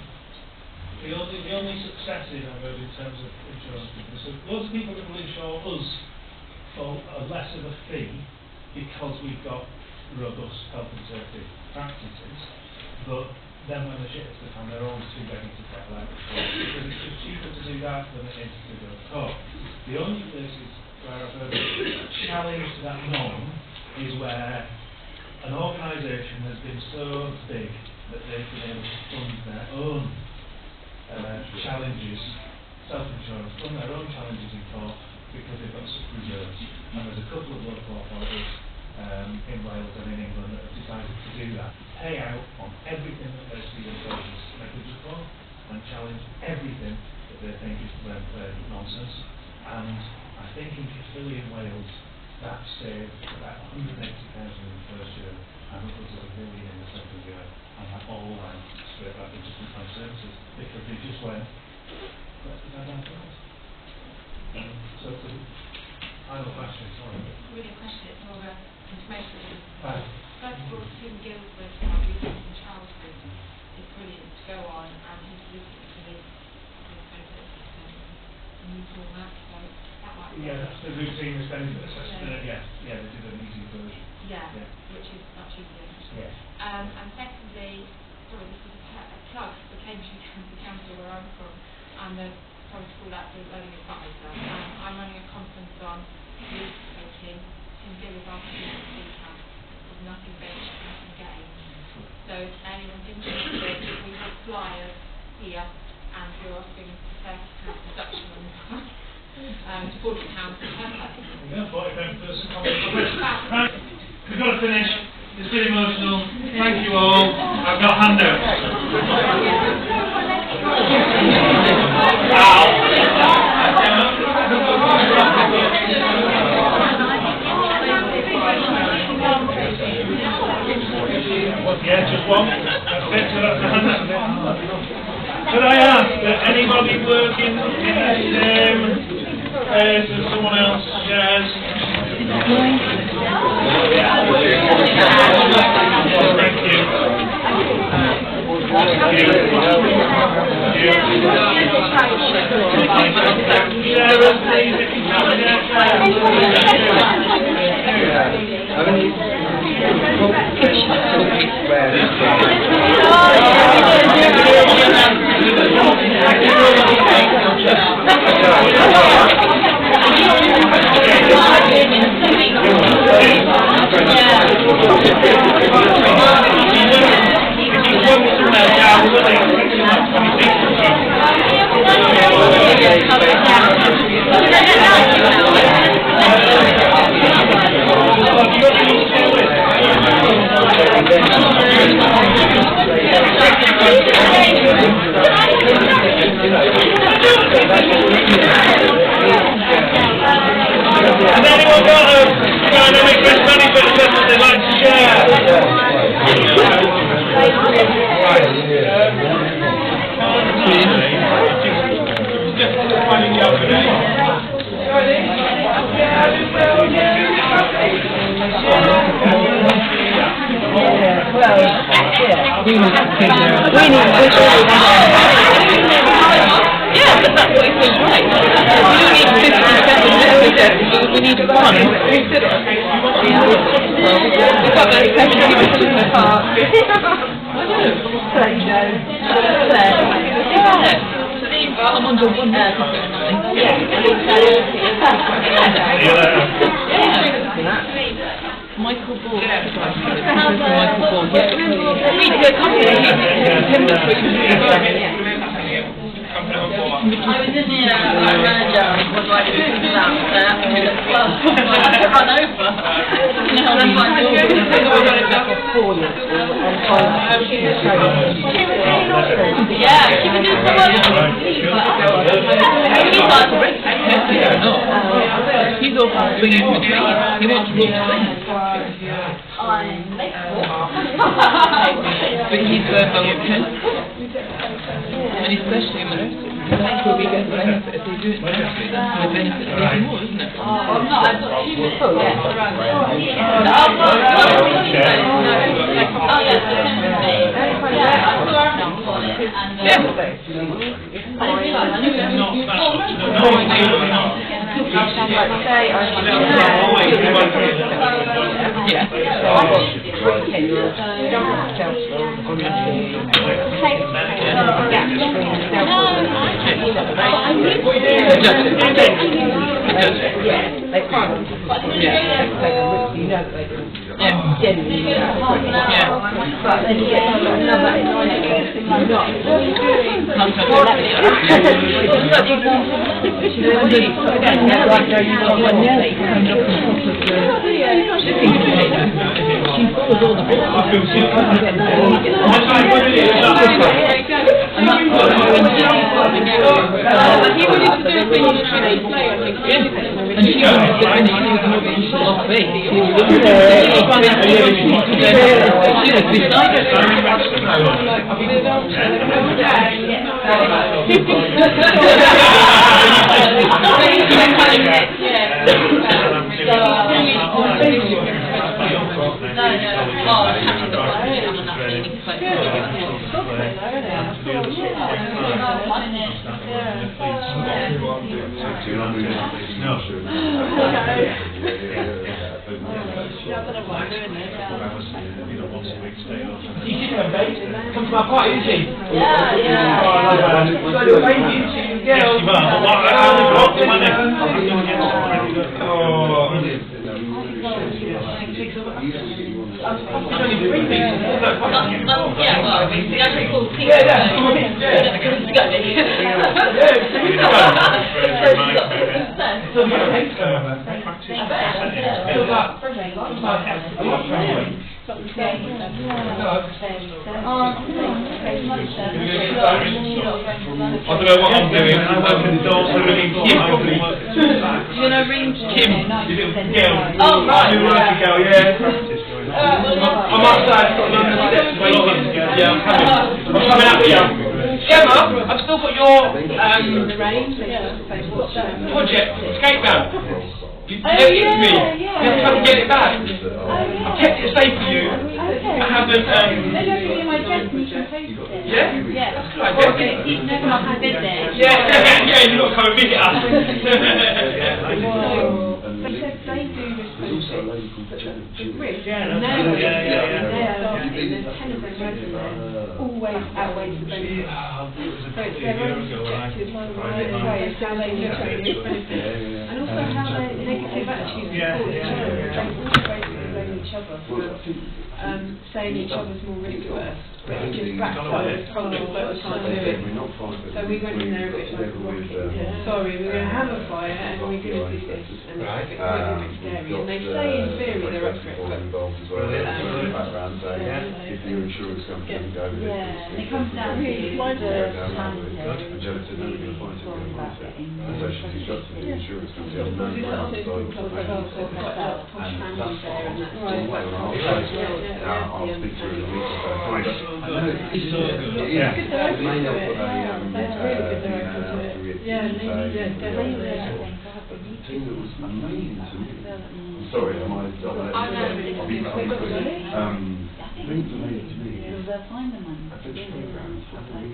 The only successes I've heard in terms of insurance companies, so lots of people that will insure us for less of a fee because we've got robust health and safety practices, but then when the shit's the fan, they're always too ready to settle out because it's just cheaper to do that than it is to do a talk. The only places where I've heard a challenge to that norm is where an organisation has been so big that they've been able to fund their own challenges, self-insurance, fund their own challenges in court because they've got such reserves. And there's a couple of local authorities in Wales and in England that have decided to do that. Pay out on everything that they see themselves as negligent for and challenge everything that they think is nonsense. And I think in Caerphilly in Wales that saved about 180,000 in the first year and upwards of £1 million in the second year, and that all went straight back into frontline services because they just went, let's do that ourselves. So it's a final question, sorry. Really a question, it's more of a information. First of all, Stephen Gill's book about reading in childhood is brilliant to go on, and he's looking for his benefit system in new format, so that might be... Yeah, that's the routine risk benefit assessment. Yeah, they did an easy version. Yeah, which is much easier. Yes. And secondly, sorry, this is a plug for Cambridge County Council where I'm from. I'm the primary school active learning advisor. I'm running a conference on risk taking. Tim Gill is asking me to speak at. There's nothing ventured, nothing gained. So if anyone's interested, we have flyers here, and we're offering £30 reduction on the price. £40 per person. Yeah, £40 per person. Right, we've got to finish. It's been emotional. Thank you all. I've got handouts. Yeah, just one. That's it. So that's the handout. Could I ask that anybody working in the same place as someone else shares? Thank you. Sharers, please, if you Has anyone got a dynamic risk management assessment they'd like to share? Yeah, but that's what it was right. We don't need 57 we need one. We've got those 7 people in the park. I'm under one Michael Ball. Michael Ball. I was in the manager was like thinking about that and I had to run over. Yeah, she was doing some other he's all swinging with me. He wants me to sing. But he's American. And especially American. Will be good benefit if they do it naturally. That's going to benefit even more, isn't it? I'm not. I've got 2 minutes. Oh, yeah. Come to my party, did she? Yeah. So your baby, she's a girl. Yes, she I don't know what I'm doing. I'm opening the door so we can you know, ring Kim, your little girl. Oh, right. New working girl, yeah. I'm outside, got London steps waiting. Yeah, I'm coming. I'm coming out with you. Emma, I've still got your project, escape van. You left it to me. You have to come and get it back. I've kept it safe for you. I haven't. Maybe I'll give you my address and you can post it. Yeah? Yeah. That's a good idea. You never have to visit. Yeah, you've got to come and visit us. They do this process. Really? Yeah. There's 10 of them regular. Always outweighs the benefits. So it's their own subjective way of how they look at it. And also how their negative attitudes towards each other. They always blame each other for saying each other's more risk averse. But it just backs up this problem that we can't do it. So we went in there a bit like a rocket. Sorry, we're going to have a fire and we're going to do this. And it's a bit scary. And they say in theory they're up for it. If your insurance company can go with it, it comes down to the Angelica said, no, we're going to find it. So she's instructed the insurance company. I'll speak to her in a week or so. I know it's it may not put the thing that was amazing to me. I'm sorry, I'll be quite quick. The thing that was amazing to me is adventure programs haven't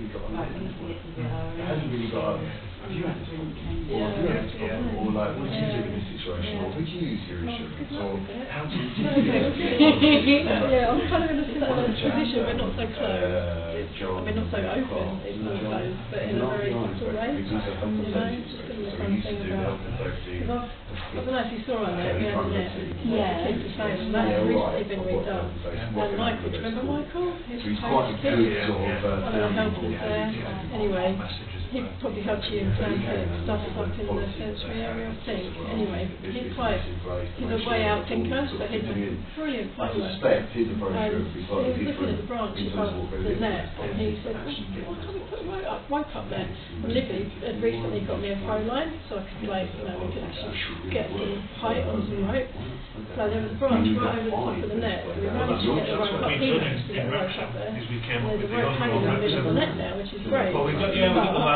really got have you had this problem? Or like, what do you do in this situation? Or would you use your insurance? Or how do you do it? I'm kind of in a similar position, but not so close. Not so open, it's more closed, but in a very subtle way. Just doing the fun thing about, because I don't know if you saw on there, we had a net, kids are saying, and that's recently been redone. And Michael, do you remember Michael? He's quite a good sort of helpers there. Anyway, he probably helped you in terms of stuff up in the sensory area, I think. Anyway, he's a way out thinker, so he's a brilliant pilot. I suspect his approach would be slightly he was looking at the branches of the net, and he said, why can't we put a rope up there? And Libby had recently got me a phone line, so I could like, we could actually get some height on some rope. So there was a branch right over the top of the net, and we managed to get the rope up. He managed to get the rope up there. And there's a rope hanging in the middle of the net now, which is great.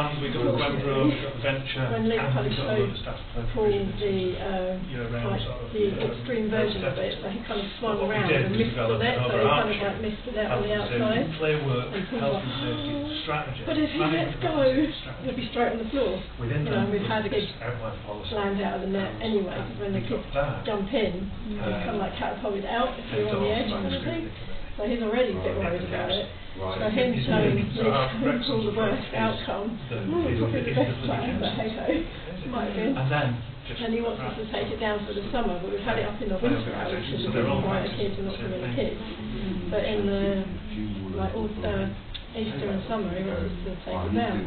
and we've got the Gwembro, we've got the Venture, when and Liz we've got a Pally load of staff pulled provision. the extreme version of it, so he kind of swung What we around did and was missed develop on it, an so he kind of overarching like missed it out on health the and outside. safety play work, And he health was and safety strategy. but if he lets go, he'll be straight on the floor. Within You know, that, we've had a big outline policy. land out of the net anyway, because when the We've kids got that. jump in, you kind of like catapulted out if you're on the edge kind of thing. So he's already a bit worried about it. So him showing me all the worst outcome, probably the best plan, but hey ho, might have been. And then And he wants us to take it down for the summer, but we've had it up in the winter hours because So we've they're all got the practicing kids and not the so same many thing. kids. But in the like all Easter and summer, he wants us to take it down. It's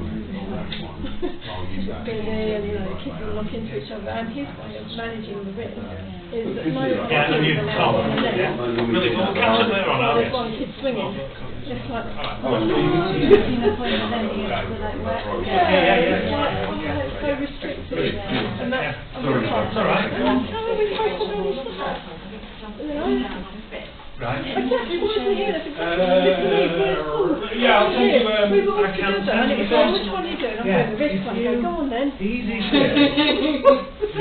busy and you know the kids will knock into each other. And his way of managing the risk is that no one Yeah, and you is allowed on the net. Really, we'll catch up later on, aren't There's we? one kid swinging. It's like, it's so restricted. And that's It's all right. Right. Exactly, why is he here? That's exactly Yeah, I'll send you we've all I can together, send and you it's like, which one are you doing? I'm doing the risk one. You go, go on then. Easy shit. We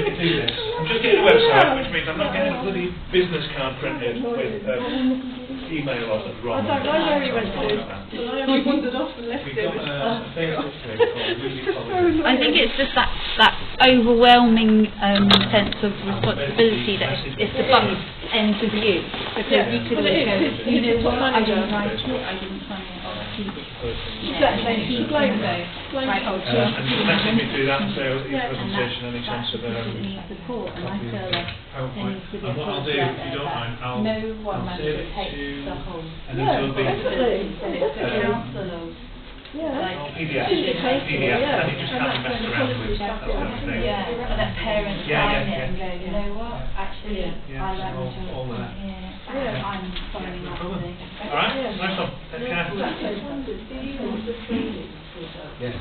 can do this. I'm just getting a website, which means I'm not getting a bloody business card printed with email on it wrong. I don't know where he went to. I only wandered off and left We've him. got a Facebook page called Really College. I think it's just that overwhelming sense of responsibility that if the buck ends with you, because you could always go, you know what, I didn't write it, I didn't sign it, oh, he did. Exactly, he blamed her. Blame culture. And just message me through that and say, oh, your Yeah. presentation, any chance of support, and I feel like PowerPoint. there needs to be And what I'll do, if you don't mind, I'll no one I'll manager save it takes to the whole and then it'll be definitely. council of Yeah. PDF, Syndicated, PDF, yeah. and you just And can't that's mess when the around policy with stuff that kind of thing. and that parents Yeah, sign yeah, it and go, yeah. you know what, actually, Yeah, I like all- my job all from that. here, Yeah. I'm signing No up problem. thing. All right, nice one. Take care. Yes.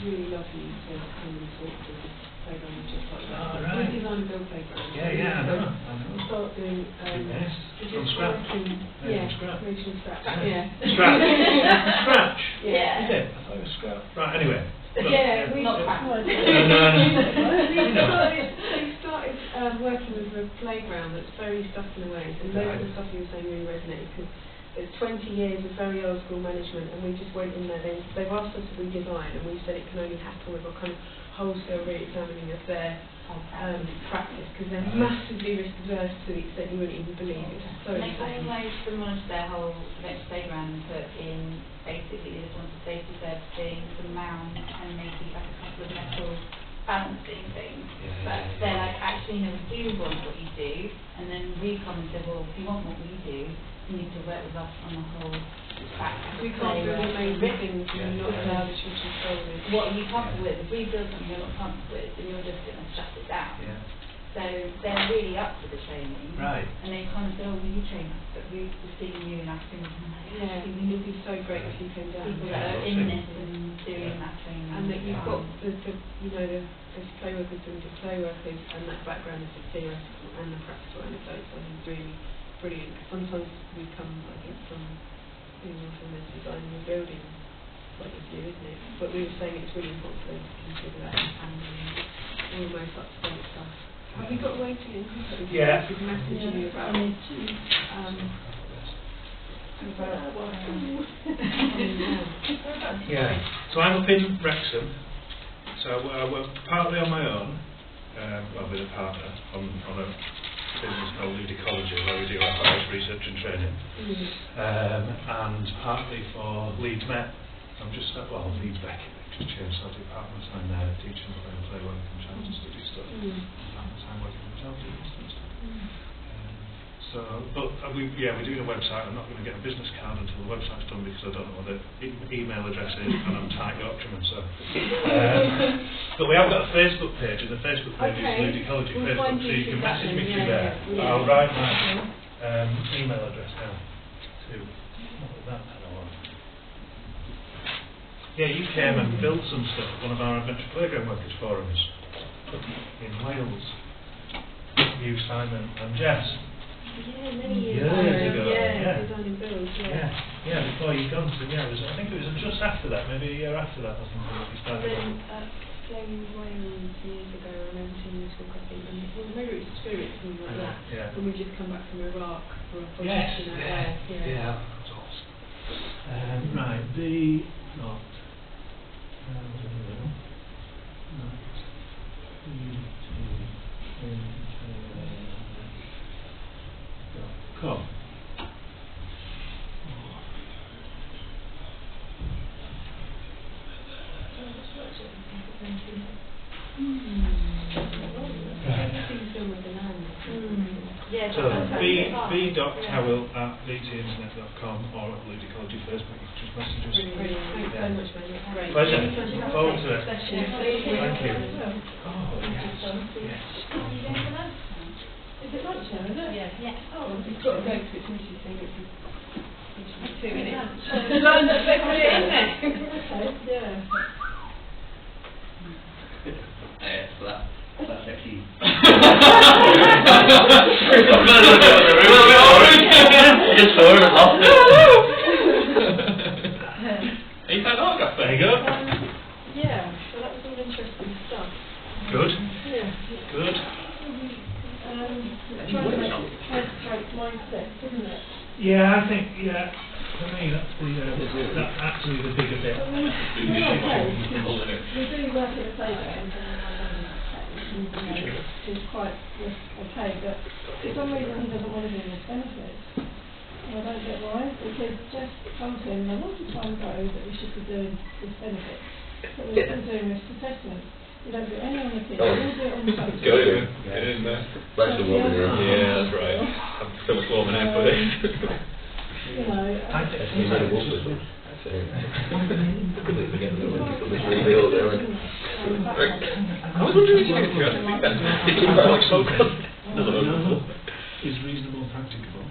really lovely to come and talk to the playground just like that. Oh, right. We design and build playgrounds. Yeah, I know. We start doing Yes, from just scratch. working- Yeah, yeah, from scratch. made from scratch. Yeah. Yeah. Scratch. Scratch. Yeah. Is it? I thought it was scratch. Right, anyway. Look, Yeah, we Not started, they started working with a playground that's very stuck in a way, and most of the stuff you were saying really resonated because it's 20 years of very old school management, and we just went in there. They've asked us to redesign, and we said it can only happen with a kind of wholesale re-examining of their practice, because they're massively risk averse to the extent you wouldn't even believe. It's so They insane. almost demolished their whole next playground and put in basically they just wanted safety surfacing, some mounds, and maybe like a couple of metal balancing things. But they're like, actually no, we do want what you do, and then we come and say, well, if you want what we do, you need to work with us on the whole back. We can't do the amazing things and not allow the children to go with. What are you comfortable with? If we build something you're not comfortable with, then you're just going to shut it down. Yeah. So they're really up for the training. Right. And they kind of say, oh, will you train us? But we've seen you in our things. Yeah, it would be so great if you came down. People that are in this and doing that training. And that you've got the you know, the play workers doing the play workers, and that background is the theoretical and the practical anecdotes. I think really brilliant. Sometimes we come, I think, from the design and building point of view, isn't it? But we were saying it's really important for them to consider that and almost up to date stuff. Have we got a way to get in contact with you? Yeah. With messaging you about Yeah. So I'm up in Wrexham. So I work partly on my own, well, with a partner on a business called Ludicology, where we do our research and training, and partly for Leeds Met. I'm just Leeds Beckett, just changed, so I do part-time there, teaching play work and child study stuff, part-time working with child stuff. But we're doing a website. I'm not going to get a business card until the website's done because I don't know what the email address is, and I'm tight Yorkshireman, so. But we have got a Facebook page, and the Facebook page is Ludicology Facebook, so you can message me through there. I'll write my email address down too. What was that? Yeah, you came and built some stuff at one of our Adventure Playground Workers forums in Wales. You, Simon, and Jess. Yeah, many years ago. Yeah, Yeah. design and build, Yeah. before you'd gone to, I think it was just after that, maybe a year after that or something that you started. Then Fleming Wales years ago, I remember seeing this book, I think, and maybe it was Spirit, something like that. Yeah. When we just come back from Iraq for a project, Yes, you know, yeah, that's awesome. Right, the not. Come. Yes, So b.towell@btinternet.com or at Ludicology Facebook. You can just message us. Brilliant. Thanks so much, man. It's great. Pleasure. Look forward to it. Session. Thank you. Oh, Yes. Is it lunch now, is it? Yeah. Oh, we've got to go because it's Mrs. thing. It's 2 minutes. Lunch, Okay, yeah. That's actually. Just for it, lost it. He said, "Oh, there you go." Yeah, so that was all interesting stuff. Good. Yeah. Good. Trying to make it high-strength mindset, isn't it? Yeah, I think, for me, that's that's actually the bigger bit. We do work at a playground and which is quite okay, but for some reason he doesn't want to do this benefits. And I don't get why, because Jeff told him a long time ago that we should be doing this benefit. But we're still doing risk assessment. We don't do any on the kids, we all do it on the subject. Go in. Get in there. That's the woman, yeah, that's right. I'm so much warming up for this. You know, I think You need a water. That's it. Couldn't even get the one. It's really ill there. I was wondering if you could think that's so good. is reasonable and practicable.